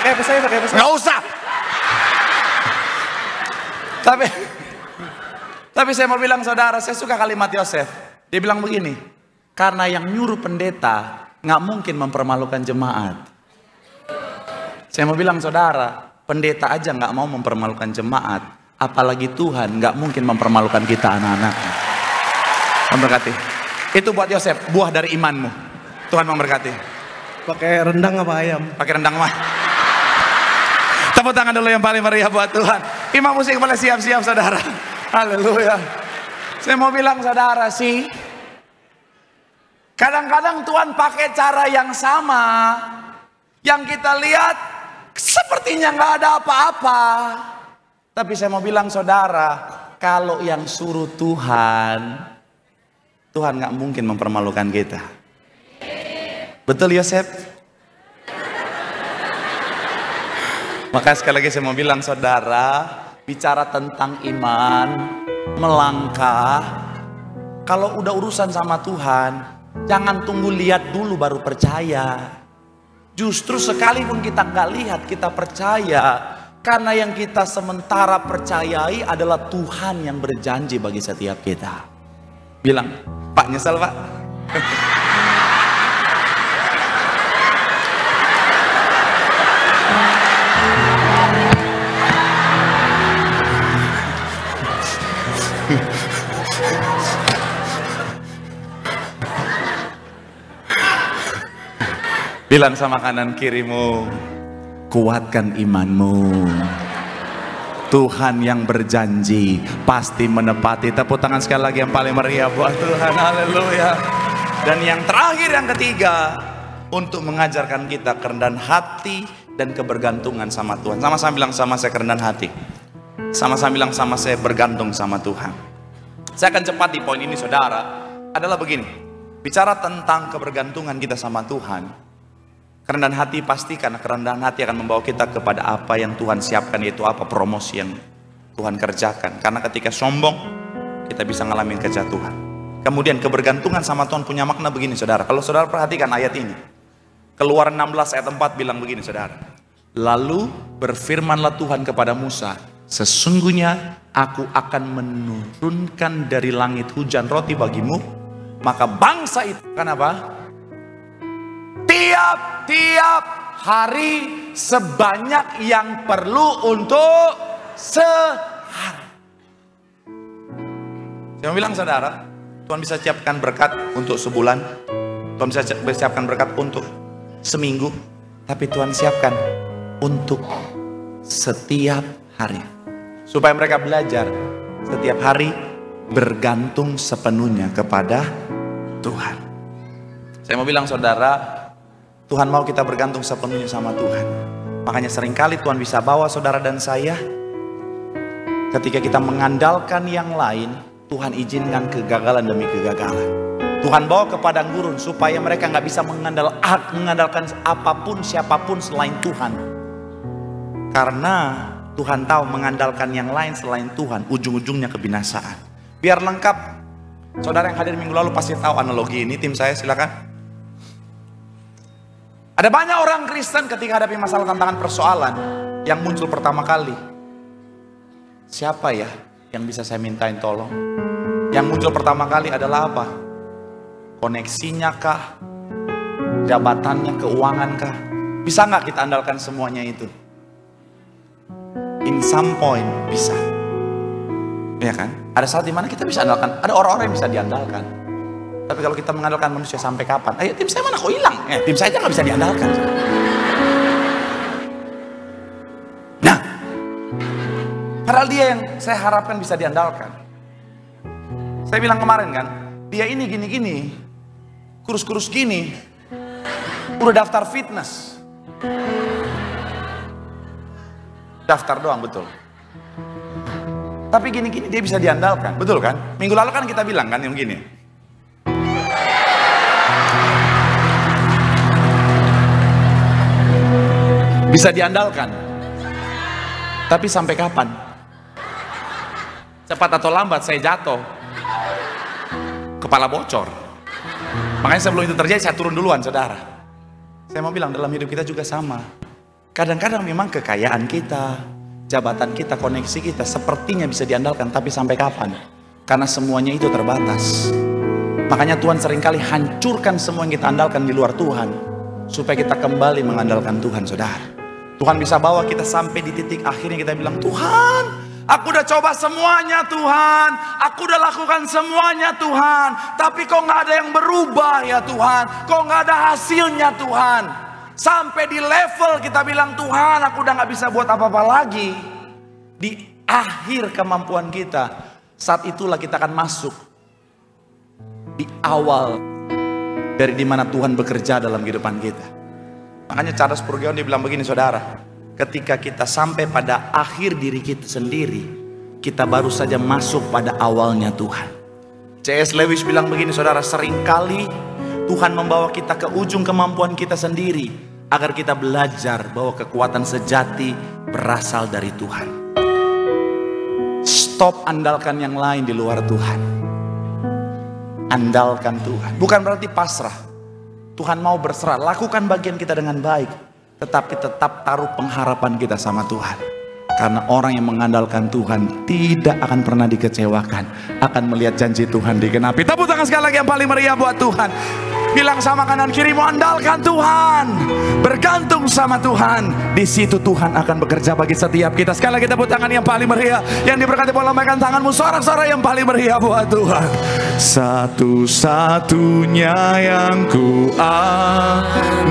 pakai apa saya? Nggak usah. Tapi saya mau bilang saudara, saya suka kalimat Yosef. Dia bilang begini, karena yang nyuruh pendeta nggak mungkin mempermalukan jemaat. Saya mau bilang saudara, pendeta aja nggak mau mempermalukan jemaat, apalagi Tuhan nggak mungkin mempermalukan kita anak-anaknya. Memberkati. Itu buat Yosef, buah dari imanmu. Tuhan memberkati. Pakai rendang apa ayam? Pakai rendang mah. Tepuk tangan dulu yang paling meriah buat Tuhan. Imam musik boleh siap-siap saudara. Haleluya. Saya mau bilang saudara sih, kadang-kadang Tuhan pakai cara yang sama, yang kita lihat sepertinya nggak ada apa-apa. Tapi saya mau bilang saudara, kalau yang suruh Tuhan, Tuhan nggak mungkin mempermalukan kita. Betul Yosef? Maka sekali lagi saya mau bilang saudara, bicara tentang iman, melangkah, kalau udah urusan sama Tuhan, jangan tunggu lihat dulu baru percaya. Justru sekalipun kita nggak lihat, kita percaya. Karena yang kita sementara percayai adalah Tuhan yang berjanji bagi setiap kita. Bilang, Pak nyesel Pak. Bilang sama kanan kirimu, kuatkan imanmu. Tuhan yang berjanji pasti menepati. Tepuk tangan sekali lagi yang paling meriah buat Tuhan. Haleluya. Dan yang terakhir, yang ketiga, untuk mengajarkan kita kerendahan hati dan kebergantungan sama Tuhan. Sama-sama bilang sama saya kerendahan hati. Sama-sama bilang sama saya bergantung sama Tuhan. Saya akan cepat di poin ini saudara. Adalah begini, bicara tentang kebergantungan kita sama Tuhan. Kerendahan hati pasti, karena kerendahan hati akan membawa kita kepada apa yang Tuhan siapkan, yaitu apa promosi yang Tuhan kerjakan. Karena ketika sombong, kita bisa ngalamin kejatuhan. Kemudian kebergantungan sama Tuhan punya makna begini saudara. Kalau saudara perhatikan ayat ini, Keluaran 16 ayat 4 bilang begini saudara. Lalu berfirmanlah Tuhan kepada Musa, sesungguhnya aku akan menurunkan dari langit hujan roti bagimu, maka bangsa itu akan apa? Tiap hari sebanyak yang perlu untuk sehari. Saya mau bilang saudara, Tuhan bisa siapkan berkat untuk sebulan, Tuhan bisa siapkan berkat untuk seminggu, tapi Tuhan siapkan untuk setiap hari. Supaya mereka belajar setiap hari bergantung sepenuhnya kepada Tuhan. Saya mau bilang saudara, Tuhan mau kita bergantung sepenuhnya sama Tuhan. Makanya seringkali Tuhan bisa bawa saudara dan saya, ketika kita mengandalkan yang lain, Tuhan izinkan kegagalan demi kegagalan. Tuhan bawa ke padang gurun supaya mereka nggak bisa mengandalkan apapun siapapun selain Tuhan. Karena Tuhan tahu mengandalkan yang lain selain Tuhan ujung-ujungnya kebinasaan. Biar lengkap, saudara yang hadir minggu lalu pasti tahu analogi ini. Tim saya silakan. Ada banyak orang Kristen ketika hadapi masalah, tantangan, persoalan, yang muncul pertama kali, siapa ya yang bisa saya mintain tolong? Yang muncul pertama kali adalah apa? Koneksinya kah? Jabatannya, keuangan kah? Bisa nggak kita andalkan semuanya itu? In some point bisa, ya kan? Ada saat dimana kita bisa andalkan, ada orang-orang yang bisa diandalkan. Tapi kalau kita mengandalkan manusia sampai kapan? Ayo tim saya mana kok hilang? Tim saya aja nggak bisa diandalkan. Nah, padahal dia yang saya harapkan bisa diandalkan. Saya bilang kemarin kan, dia ini gini-gini, kurus-kurus gini, udah daftar fitness. Daftar doang, betul. Tapi gini-gini dia bisa diandalkan, betul kan? Minggu lalu kan kita bilang kan yang gini. Bisa diandalkan. Tapi sampai kapan? Cepat atau lambat saya jatuh. Kepala bocor. Makanya sebelum itu terjadi saya turun duluan saudara. Saya mau bilang dalam hidup kita juga sama. Kadang-kadang memang kekayaan kita, jabatan kita, koneksi kita sepertinya bisa diandalkan, tapi sampai kapan? Karena semuanya itu terbatas. Makanya Tuhan seringkali hancurkan semua yang kita andalkan di luar Tuhan, supaya kita kembali mengandalkan Tuhan, saudara. Tuhan bisa bawa kita sampai di titik akhirnya kita bilang, Tuhan, aku udah coba semuanya Tuhan, aku udah lakukan semuanya Tuhan, tapi kok nggak ada yang berubah ya Tuhan, kok nggak ada hasilnya Tuhan. Sampai di level kita bilang, Tuhan, aku udah nggak bisa buat apa-apa lagi. Di akhir kemampuan kita, saat itulah kita akan masuk di awal dari dimana Tuhan bekerja dalam kehidupan kita. Makanya Charles Spurgeon dia bilang begini, saudara, ketika kita sampai pada akhir diri kita sendiri, kita baru saja masuk pada awalnya Tuhan. C.S. Lewis bilang begini, saudara, seringkali Tuhan membawa kita ke ujung kemampuan kita sendiri, agar kita belajar bahwa kekuatan sejati berasal dari Tuhan. Stop andalkan yang lain di luar Tuhan. Andalkan Tuhan. Bukan berarti pasrah. Tuhan mau berserah, lakukan bagian kita dengan baik, tetapi tetap taruh pengharapan kita sama Tuhan. Karena orang yang mengandalkan Tuhan tidak akan pernah dikecewakan, akan melihat janji Tuhan digenapi. Tepuk tangan sekali lagi yang paling meriah buat Tuhan. Bilang sama kanan kirimu, andalkan Tuhan, bergantung sama Tuhan. Di situ Tuhan akan bekerja bagi setiap kita. Sekali lagi tepuk tangan yang paling meriah. Yang diberkati boleh lambaikan tanganmu, sorak-sorak yang paling meriah buat Tuhan. Satu-satunya yang ku andalkan,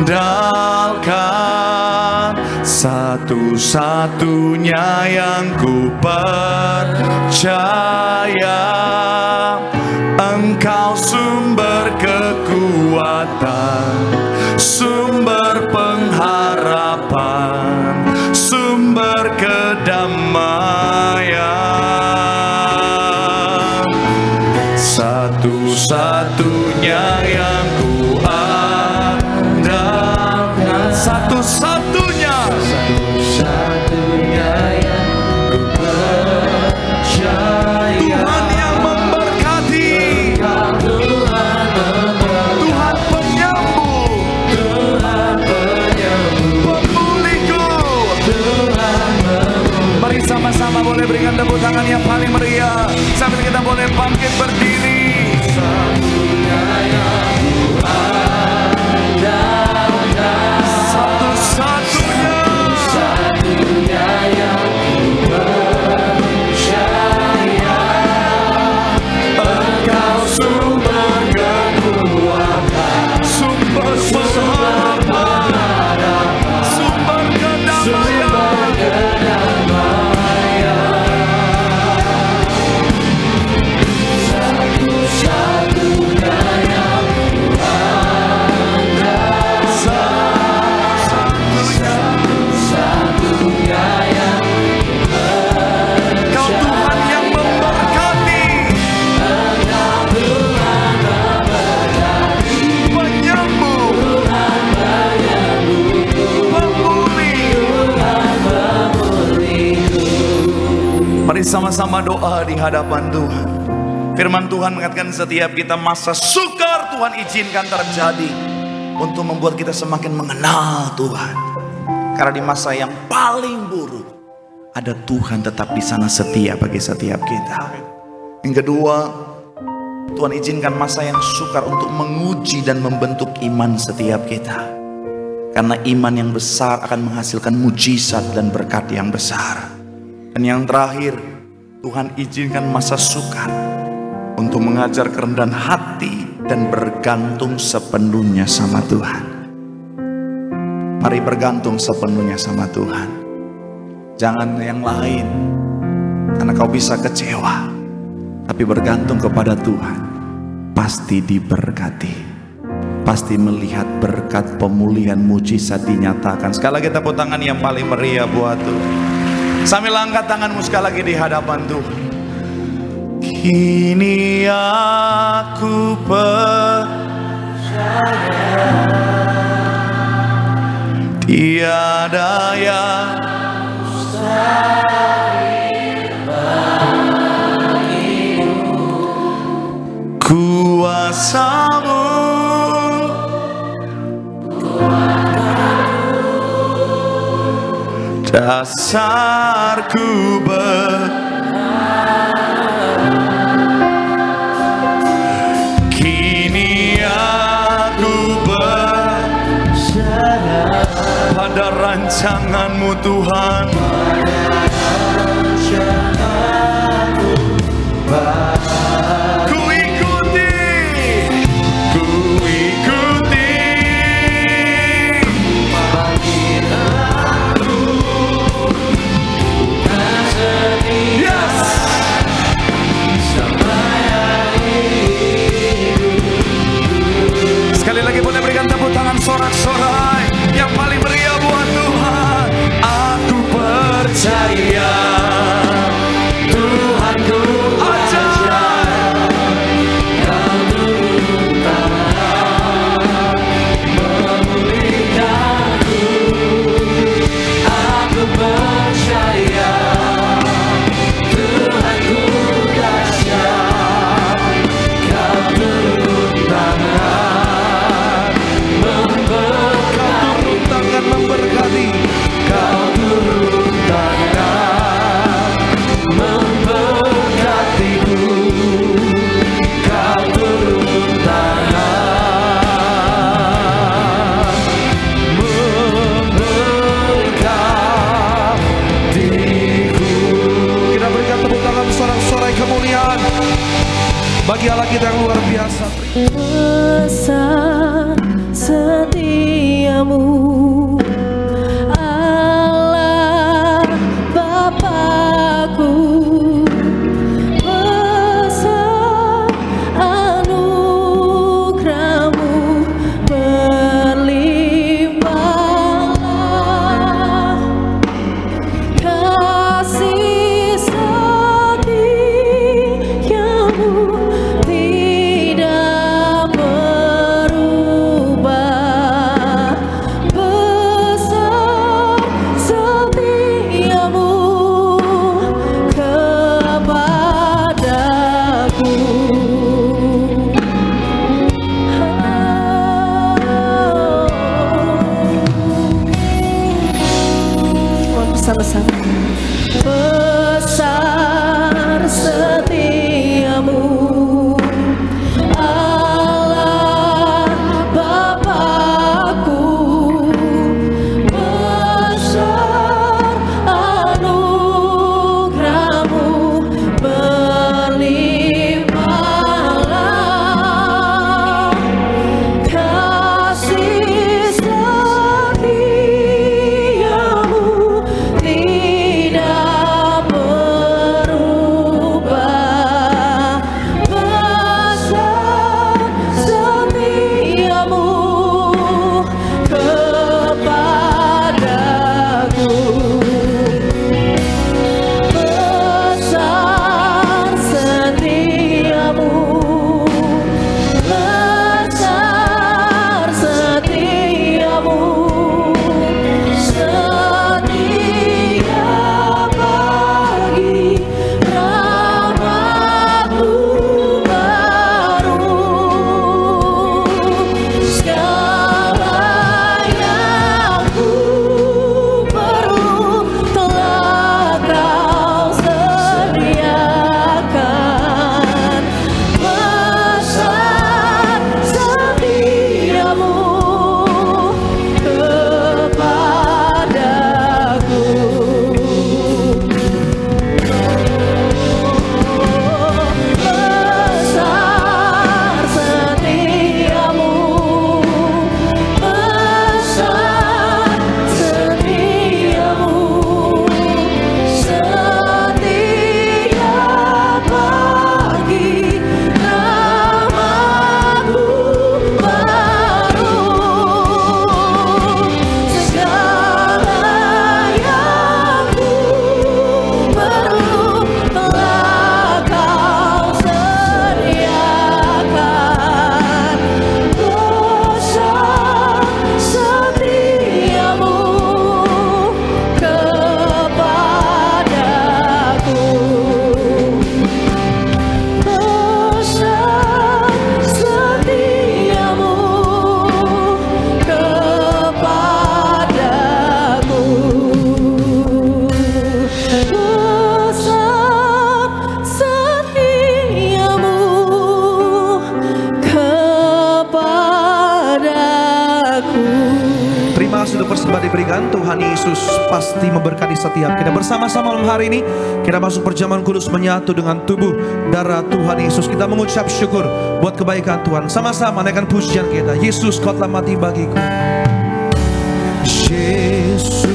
satu-satunya yang ku percaya, Engkau sumber kekuatan, sumber pengharapan, sumber kedamaian. Satu-satunya yang ku andalkan, satu-satunya, satu-satunya yang ku percaya. Tuhan yang memberkati, Tuhan penyembuh, Tuhan penyembuh, pemulihku, Tuhan pemulih. Mari sama-sama boleh berikan tepuk tangan yang paling meriah sambil kita boleh bangkit berdiri. Satunya yang ku andalkan, satu-satunya, satu-satunya yang ku percaya, Engkau sumber kekuatan, sumber pengharapan, sumber kedamaian. Satu-satunya yang ku andalkan, satu-satunya yang ku percaya. Kau Tuhan yang memberkati, Engkau Tuhan memberkati, penyembuh, Tuhan penyembuhku, pemulih, Tuhan pemulihku. Mari sama-sama doa di hadapan Tuhan. Firman Tuhan mengatakan setiap kita masa sukar Tuhan izinkan terjadi untuk membuat kita semakin mengenal Tuhan. Karena di masa yang paling buruk ada Tuhan tetap di sana setia bagi setiap kita. Yang kedua, Tuhan izinkan masa yang sukar untuk menguji dan membentuk iman setiap kita. Karena iman yang besar akan menghasilkan mujizat dan berkat yang besar. Dan yang terakhir, Tuhan izinkan masa sukar untuk mengajar kerendahan hati dan bergantung sepenuhnya sama Tuhan. Mari bergantung sepenuhnya sama Tuhan. Jangan yang lain, karena kau bisa kecewa. Tapi bergantung kepada Tuhan, pasti diberkati. Pasti melihat berkat pemulihan mujizat dinyatakan. Sekali lagi tepuk tangan yang paling meriah buat Tuhan. Sambil angkat tanganmu sekali lagi di hadapan Tuhan. Kini aku percaya tiada yang mustahil bagimu. Kuasamu dasarku kini aku berserah pada rancangan-Mu Tuhan. Ku ikuti yes. Sekali lagi boleh berikan tepuk tangan sorak-sorai yang paling meriah buat Tuhan. Aku percaya Tuhanku ajaib, Kau turun tangan memulihkanku. Aku percaya Tuhanku dahsyat, Kau turun tangan memberkati. Kau turun tangan memberkatiku. Kau turun tangan memberkatiku. Kita berikan tepuk tangan sorak-sorai kemuliaan bagi Allah kita yang luar biasa. Besar setiamu Allah Bapakku, besar anugerahmu berlimpahlah, kasih setiamu tidak berubah. kembali diberikan. Tuhan Yesus pasti memberkati setiap kita. Bersama-sama malam hari ini kita masuk perjamuan kudus menyatu dengan tubuh darah Tuhan Yesus. Kita mengucap syukur buat kebaikan Tuhan. Sama-sama naikkan pujian kita. Yesus, Kau telah mati bagiku. Yesus,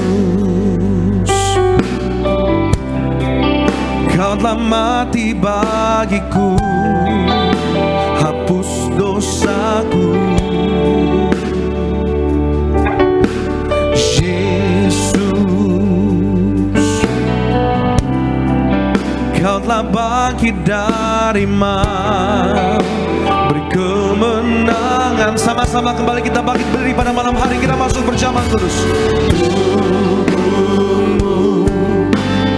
Kau telah mati bagiku, hapus dosaku. Kau telah bangkit dari maut, beri kemenangan. Sama-sama kembali kita bangkit berdiri pada malam hari. Kita masuk perjamuan kudus. Tubuhmu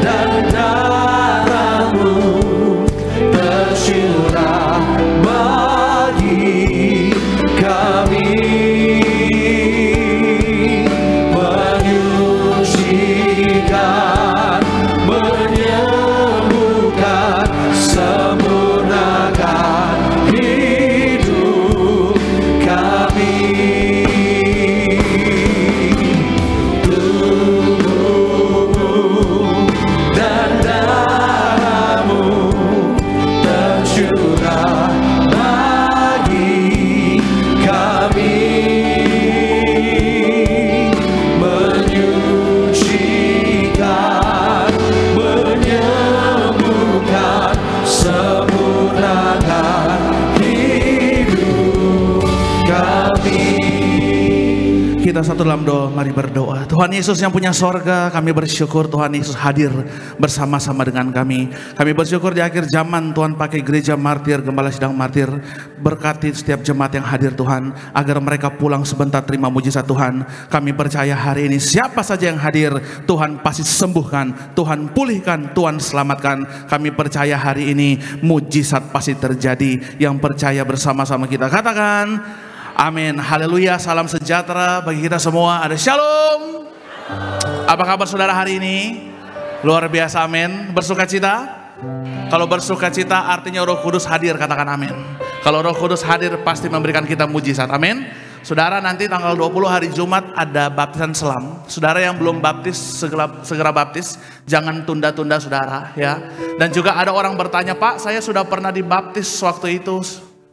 dan darahmu tercurah bagi kami, menyucikan, sempurnakan hidup kami. Tubuhmu dan darahmu tercurah bagi kami, menyucikan, menyembuhkan, sempurnakan hidup kami. Kita satu dalam doa, mari berdoa. Tuhan Yesus yang punya sorga, kami bersyukur Tuhan Yesus hadir bersama-sama dengan kami. Kami bersyukur di akhir zaman Tuhan pakai gereja martir, gembala sidang martir. Berkati setiap jemaat yang hadir Tuhan, agar mereka pulang sebentar terima mujizat Tuhan. Kami percaya hari ini siapa saja yang hadir, Tuhan pasti sembuhkan, Tuhan pulihkan, Tuhan selamatkan. Kami percaya hari ini mujizat pasti terjadi. Yang percaya bersama-sama kita katakan amin. Haleluya. Salam sejahtera bagi kita semua. Ada shalom. Apa kabar saudara hari ini? Luar biasa, amin. Bersuka cita? Kalau bersuka cita artinya Roh Kudus hadir, katakan amin. Kalau Roh Kudus hadir pasti memberikan kita mujizat, amin. Saudara, nanti tanggal 20 hari Jumat ada baptisan selam. Saudara yang belum baptis segera baptis, jangan tunda-tunda saudara ya. Dan juga ada orang bertanya, Pak, saya sudah pernah dibaptis waktu itu,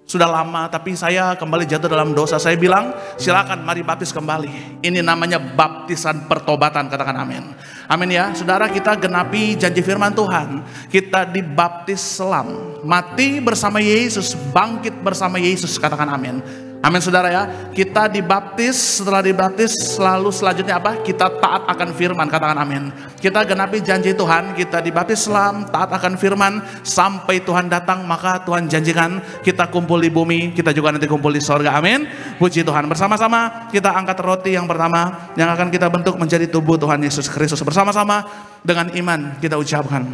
sudah lama, tapi saya kembali jatuh dalam dosa. Saya bilang, silakan mari baptis kembali. Ini namanya baptisan pertobatan, katakan amin. Amin ya. Saudara, kita genapi janji firman Tuhan. Kita dibaptis selam, mati bersama Yesus, bangkit bersama Yesus, katakan amin. Amin saudara ya. Kita dibaptis, setelah dibaptis selalu selanjutnya apa? Kita taat akan firman, katakan amin. Kita genapi janji Tuhan, kita dibaptis selam, taat akan firman sampai Tuhan datang. Maka Tuhan janjikan kita kumpul di bumi, kita juga nanti kumpul di sorga, amin. Puji Tuhan. Bersama-sama kita angkat roti yang pertama yang akan kita bentuk menjadi tubuh Tuhan Yesus Kristus. Bersama-sama dengan iman kita ucapkan,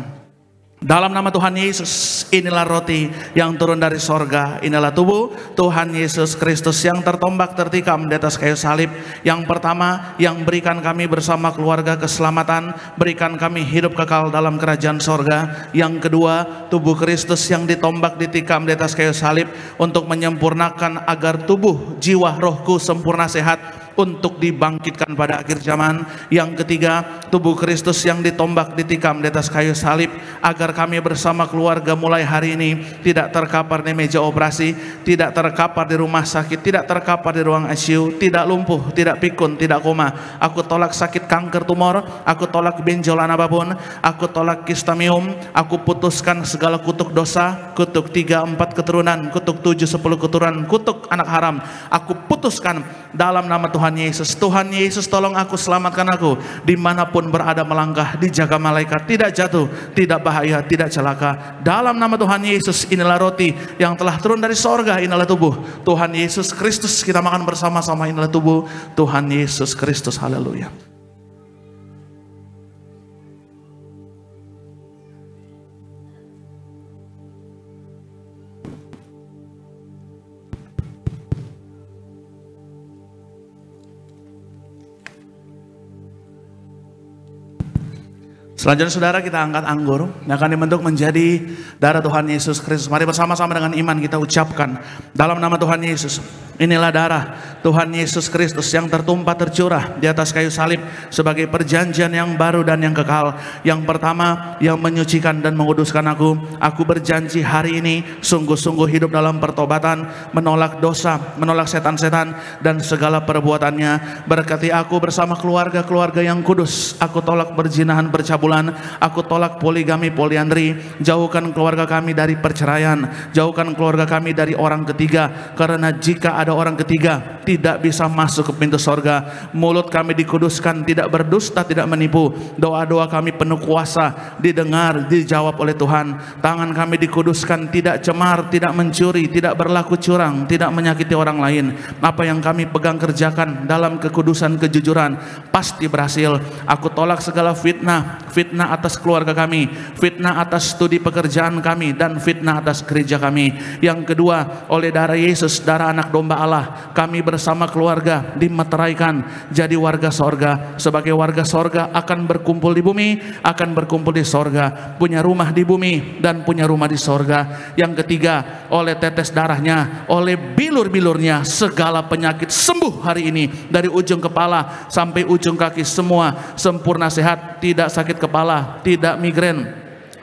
dalam nama Tuhan Yesus, inilah roti yang turun dari sorga, inilah tubuh Tuhan Yesus Kristus yang tertombak tertikam di atas kayu salib. Yang pertama, yang berikan kami bersama keluarga keselamatan, berikan kami hidup kekal dalam kerajaan sorga. Yang kedua, tubuh Kristus yang ditombak ditikam di atas kayu salib untuk menyempurnakan agar tubuh, jiwa, rohku sempurna sehat untuk dibangkitkan pada akhir zaman. Yang ketiga, tubuh Kristus yang ditombak ditikam di atas kayu salib agar kami bersama keluarga mulai hari ini tidak terkapar di meja operasi, tidak terkapar di rumah sakit, tidak terkapar di ruang ICU, tidak lumpuh, tidak pikun, tidak koma. Aku tolak sakit kanker tumor, aku tolak benjolan apapun, aku tolak kistamium, aku putuskan segala kutuk dosa, kutuk 3, 4 keturunan, kutuk 7, 10 keturunan, kutuk anak haram. Aku putuskan dalam nama Tuhan Yesus. Tuhan Yesus, tolong aku, selamatkan aku dimanapun berada, melangkah, dijaga malaikat, tidak jatuh, tidak bahaya, tidak celaka. Dalam nama Tuhan Yesus, inilah roti yang telah turun dari sorga, inilah tubuh Tuhan Yesus Kristus. Kita makan bersama-sama, inilah tubuh Tuhan Yesus Kristus. Haleluya. Selanjutnya saudara, kita angkat anggur yang akan dibentuk menjadi darah Tuhan Yesus Kristus. Mari bersama-sama dengan iman kita ucapkan dalam nama Tuhan Yesus. Inilah darah Tuhan Yesus Kristus yang tertumpah tercurah di atas kayu salib sebagai perjanjian yang baru dan yang kekal. Yang pertama, yang menyucikan dan menguduskan aku. Aku berjanji hari ini sungguh-sungguh hidup dalam pertobatan, menolak dosa, menolak setan-setan dan segala perbuatannya. Berkati aku bersama keluarga-keluarga yang kudus. Aku tolak perzinahan, percabulan. Aku tolak poligami, poliandri. Jauhkan keluarga kami dari perceraian. Jauhkan keluarga kami dari orang ketiga. Karena jika ada orang ketiga, tidak bisa masuk ke pintu sorga. Mulut kami dikuduskan, tidak berdusta, tidak menipu. Doa-doa kami penuh kuasa, didengar, dijawab oleh Tuhan. Tangan kami dikuduskan, tidak cemar, tidak mencuri, tidak berlaku curang, tidak menyakiti orang lain. Apa yang kami pegang kerjakan dalam kekudusan, kejujuran, pasti berhasil. Aku tolak segala fitnah, fitnah atas keluarga kami, fitnah atas studi pekerjaan kami, dan fitnah atas gereja kami. Yang kedua, oleh darah Yesus, darah anak domba Allah, kami bersama keluarga dimeteraikan jadi warga sorga. Sebagai warga sorga akan berkumpul di bumi, akan berkumpul di sorga, punya rumah di bumi dan punya rumah di sorga. Yang ketiga, oleh tetes darahnya, oleh bilur-bilurnya, segala penyakit sembuh hari ini. Dari ujung kepala sampai ujung kaki semua sempurna sehat, tidak sakit kepala, tidak migrain,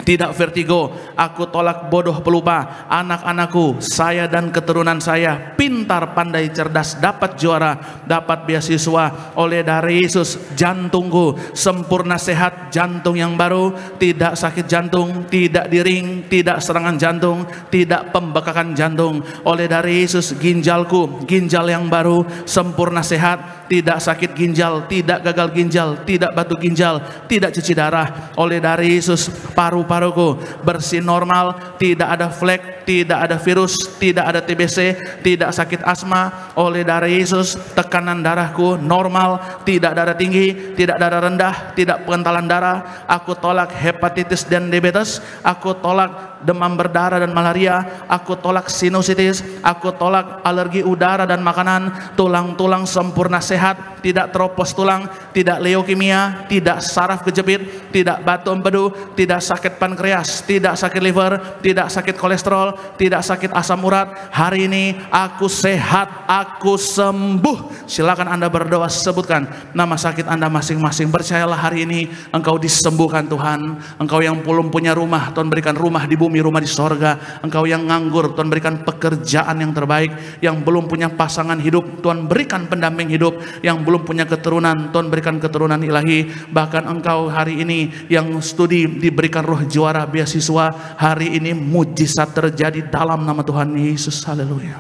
tidak vertigo. Aku tolak bodoh pelupa. Anak-anakku, saya dan keturunan saya pintar, pandai, cerdas, dapat juara, dapat beasiswa. Oleh darah Yesus, jantungku sempurna sehat, jantung yang baru, tidak sakit jantung, tidak diring, tidak serangan jantung, tidak pembekakan jantung. Oleh darah Yesus, ginjalku, ginjal yang baru, sempurna sehat, tidak sakit ginjal, tidak gagal ginjal, tidak batu ginjal, tidak cuci darah. Oleh darah Yesus, paru-paruku bersih, normal, tidak ada flek, tidak ada virus, tidak ada TBC, tidak sakit asma. Oleh darah Yesus, tekanan darahku normal, tidak darah tinggi, tidak darah rendah, tidak pengentalan darah. Aku tolak hepatitis dan diabetes, aku tolak demam berdarah dan malaria, aku tolak sinusitis, aku tolak alergi udara dan makanan. Tulang-tulang sempurna sehat, tidak teropos tulang, tidak leukemia, tidak saraf kejepit, tidak batu empedu, tidak sakit pankreas, tidak sakit liver, tidak sakit kolesterol, tidak sakit asam urat. Hari ini aku sehat, aku sembuh. Silakan Anda berdoa, sebutkan nama sakit Anda masing-masing. Percayalah hari ini engkau disembuhkan Tuhan. Engkau yang belum punya rumah, Tuhan berikan rumah di bumi, rumah di sorga. Engkau yang nganggur, Tuhan berikan pekerjaan yang terbaik. Yang belum punya pasangan hidup, Tuhan berikan pendamping hidup. Yang belum punya keturunan, Tuhan berikan keturunan ilahi. Bahkan engkau hari ini yang studi diberikan roh juara, beasiswa. Hari ini mujizat terjadi dalam nama Tuhan Yesus. Haleluya.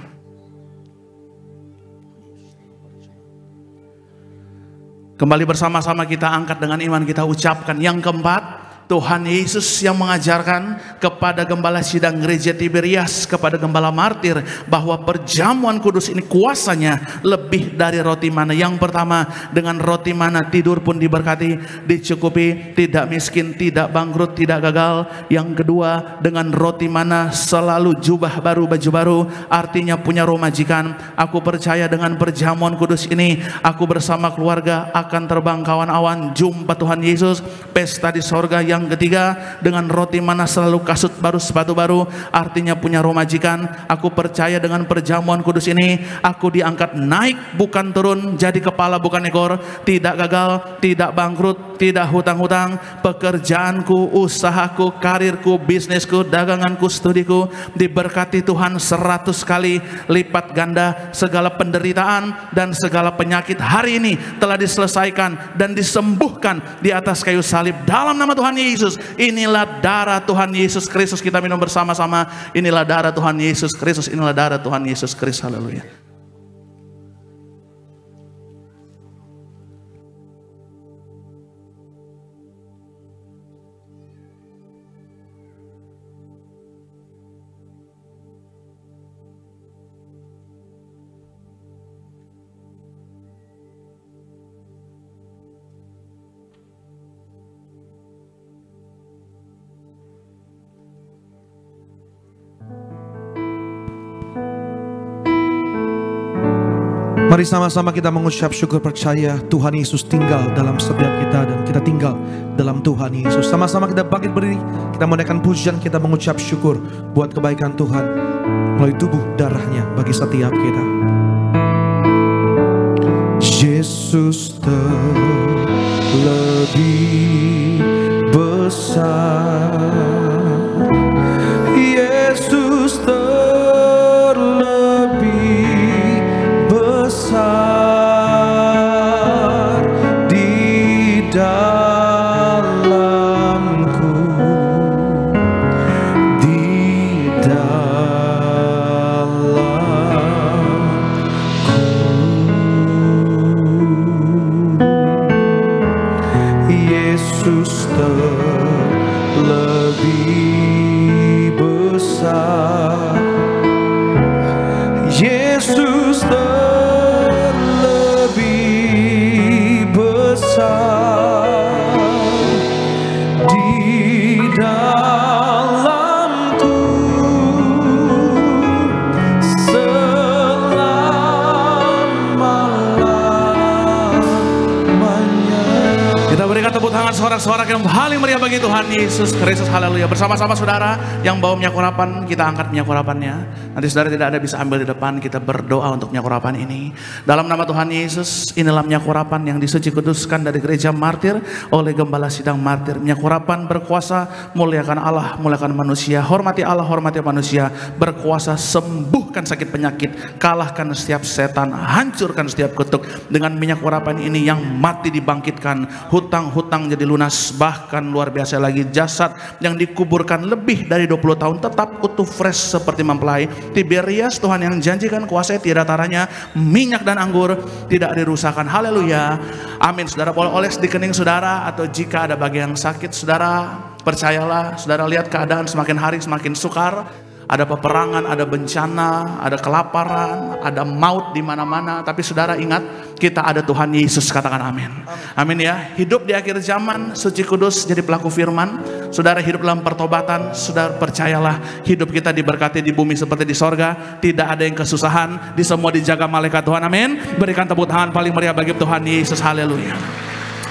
Kembali bersama-sama kita angkat dengan iman, kita ucapkan. Yang keempat, Tuhan Yesus yang mengajarkan kepada gembala sidang gereja Tiberias, kepada gembala martir, bahwa perjamuan kudus ini kuasanya lebih dari roti mana. Yang pertama, dengan roti mana tidur pun diberkati, dicukupi, tidak miskin, tidak bangkrut, tidak gagal. Yang kedua, dengan roti mana selalu jubah baru, baju baru, artinya punya roh majikan. Aku percaya dengan perjamuan kudus ini, aku bersama keluarga akan terbang kawan awan, jumpa Tuhan Yesus, pesta di sorga. Yang ketiga, dengan roti mana selalu kasut baru, sepatu baru, artinya punya roh majikan. Aku percaya dengan perjamuan kudus ini, aku diangkat naik bukan turun, jadi kepala bukan ekor, tidak gagal, tidak bangkrut, tidak hutang-hutang. Pekerjaanku, usahaku, karirku, bisnisku, daganganku, studiku diberkati Tuhan 100 kali lipat ganda. Segala penderitaan dan segala penyakit hari ini telah diselesaikan dan disembuhkan di atas kayu salib dalam nama Tuhan Yesus. Inilah darah Tuhan Yesus Kristus. Kita minum bersama-sama. Inilah darah Tuhan Yesus Kristus. Inilah darah Tuhan Yesus Kristus. Haleluya. Mari sama-sama kita mengucap syukur, percaya Tuhan Yesus tinggal dalam setiap kita dan kita tinggal dalam Tuhan Yesus. Sama-sama kita bangkit berdiri, kita menaikkan pujian, kita mengucap syukur buat kebaikan Tuhan melalui tubuh darahnya bagi setiap kita. Yesus terlebih besar, Yesus terlebih besar di dalamku, di dalamku. Yesus terlebih besar, Yesus terlebih besar di dalamku selama-lamanya. Kita berikan tepuk tangan sorak-sorak yang paling meriah bagi Tuhan Yesus Kristus. Haleluya. Bersama-sama saudara yang bawa minyak urapan, kita angkat minyak urapannya. Nanti saudara tidak ada bisa ambil di depan, kita berdoa untuk minyak urapan ini. Dalam nama Tuhan Yesus, inilah minyak urapan yang disuci kuduskan dari gereja martir oleh gembala sidang martir. Minyak urapan berkuasa, muliakan Allah, muliakan manusia, hormati Allah, hormati manusia, berkuasa sembuhkan sakit penyakit, kalahkan setiap setan, hancurkan setiap kutuk. Dengan minyak urapan ini yang mati dibangkitkan, hutang-hutang jadi lunas, bahkan luar biasa lagi jasad yang dikuburkan lebih dari 20 tahun tetap utuh fresh seperti mempelai. Tiberias, Tuhan yang janjikan kuasa tiada taranya, minyak dan anggur tidak dirusakkan. Haleluya, amin. Saudara boleh oles di kening saudara, atau jika ada bagian sakit saudara, percayalah saudara lihat keadaan semakin hari semakin sukar. Ada peperangan, ada bencana, ada kelaparan, ada maut di mana-mana. Tapi saudara ingat, kita ada Tuhan Yesus. Katakan amin. Amin ya. Hidup di akhir zaman, suci kudus jadi pelaku firman. Saudara hidup dalam pertobatan. Saudara percayalah, hidup kita diberkati di bumi seperti di sorga. Tidak ada yang kesusahan. Di semua dijaga malaikat Tuhan. Amin. Berikan tepuk tangan paling meriah bagi Tuhan Yesus. Haleluya.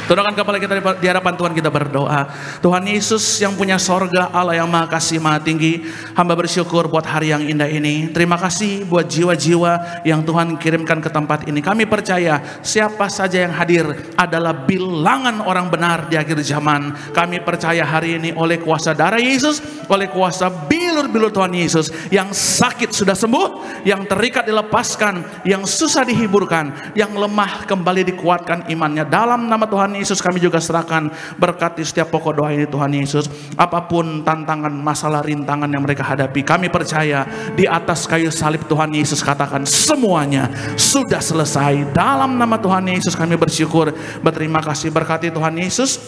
Tundukkan kepala kita di hadapan Tuhan, kita berdoa. Tuhan Yesus yang punya sorga, Allah yang maha kasih, maha tinggi, hamba bersyukur buat hari yang indah ini. Terima kasih buat jiwa-jiwa yang Tuhan kirimkan ke tempat ini. Kami percaya siapa saja yang hadir adalah bilangan orang benar di akhir zaman. Kami percaya hari ini oleh kuasa darah Yesus, oleh kuasa bilur-bilur Tuhan Yesus, yang sakit sudah sembuh, yang terikat dilepaskan, yang susah dihiburkan, yang lemah kembali dikuatkan imannya. Dalam nama Tuhan Yesus kami juga serahkan, berkati setiap pokok doa ini Tuhan Yesus. Apapun tantangan, masalah, rintangan yang mereka hadapi, kami percaya di atas kayu salib Tuhan Yesus katakan semuanya sudah selesai. Dalam nama Tuhan Yesus kami bersyukur, berterima kasih. Berkati Tuhan Yesus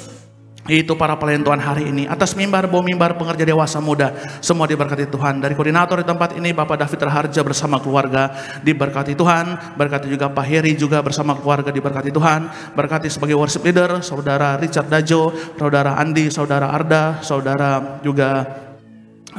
itu para pelayan Tuhan hari ini, atas mimbar, bawah mimbar, pengerja dewasa muda, semua diberkati Tuhan. Dari koordinator di tempat ini Bapak David Raharja bersama keluarga diberkati Tuhan. Berkati juga Pak Heri juga bersama keluarga diberkati Tuhan. Berkati sebagai worship leader Saudara Richard Dajo, Saudara Andi, Saudara Arda, Saudara juga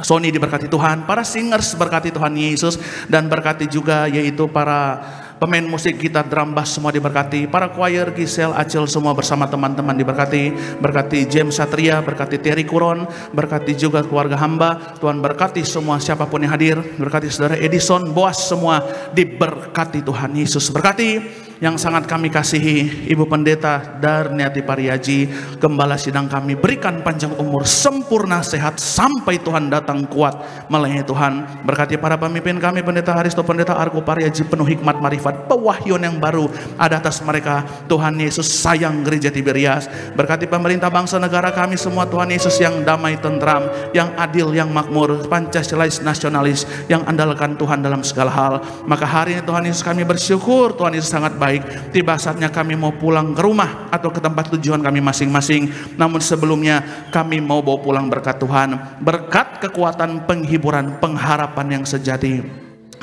Sony diberkati Tuhan. Para singers berkati Tuhan Yesus. Dan berkati juga yaitu para pemain musik gitar, drum bass semua diberkati. Para choir, Giselle, Acil semua bersama teman-teman diberkati. Berkati James Satria, berkati Terry Kuron, berkati juga keluarga hamba. Tuhan berkati semua siapapun yang hadir. Berkati saudara Edison, Boas semua diberkati Tuhan Yesus. Berkati yang sangat kami kasihi Ibu Pendeta Darniati Pariaji, gembala sidang kami, berikan panjang umur, sempurna sehat sampai Tuhan datang kuat melayani Tuhan. Berkati para pemimpin kami, Pendeta Haristo, Pendeta Argo Pariaji, penuh hikmat marifat, pewahyuan yang baru ada atas mereka. Tuhan Yesus sayang gereja Tiberias. Berkati pemerintah bangsa negara kami semua, Tuhan Yesus yang damai tentram, yang adil, yang makmur, Pancasilais, nasionalis, yang andalkan Tuhan dalam segala hal. Maka hari ini Tuhan Yesus kami bersyukur, Tuhan Yesus sangat baik. Tiba saatnya kami mau pulang ke rumah atau ke tempat tujuan kami masing-masing. Namun sebelumnya kami mau bawa pulang berkat Tuhan, berkat kekuatan, penghiburan, pengharapan yang sejati.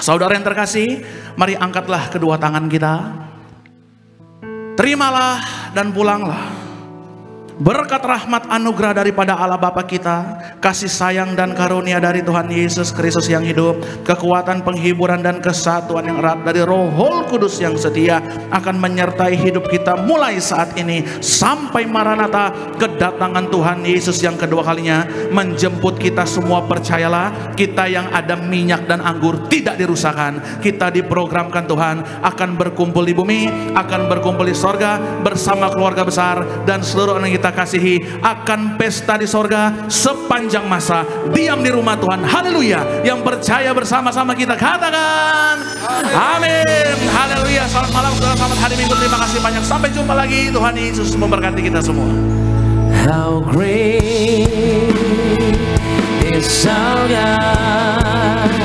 Saudara yang terkasih, mari angkatlah kedua tangan kita. Terimalah dan pulanglah. berkat rahmat anugerah daripada Allah Bapa kita, kasih sayang dan karunia dari Tuhan Yesus Kristus yang hidup, kekuatan penghiburan dan kesatuan yang erat dari Roh Kudus yang setia akan menyertai hidup kita mulai saat ini sampai Maranatha, kedatangan Tuhan Yesus yang kedua kalinya menjemput kita semua. Percayalah, kita yang ada minyak dan anggur tidak dirusakkan. Kita diprogramkan Tuhan akan berkumpul di bumi, akan berkumpul di sorga bersama keluarga besar, dan seluruh orang yang kita kasihi akan pesta di sorga sepanjang masa diam di rumah Tuhan. Haleluya. Yang percaya bersama-sama kita katakan amin. Haleluya. Selamat malam saudara, selamat hari Minggu. Terima kasih banyak, sampai jumpa lagi. Tuhan Yesus memberkati kita semua. How great is our God.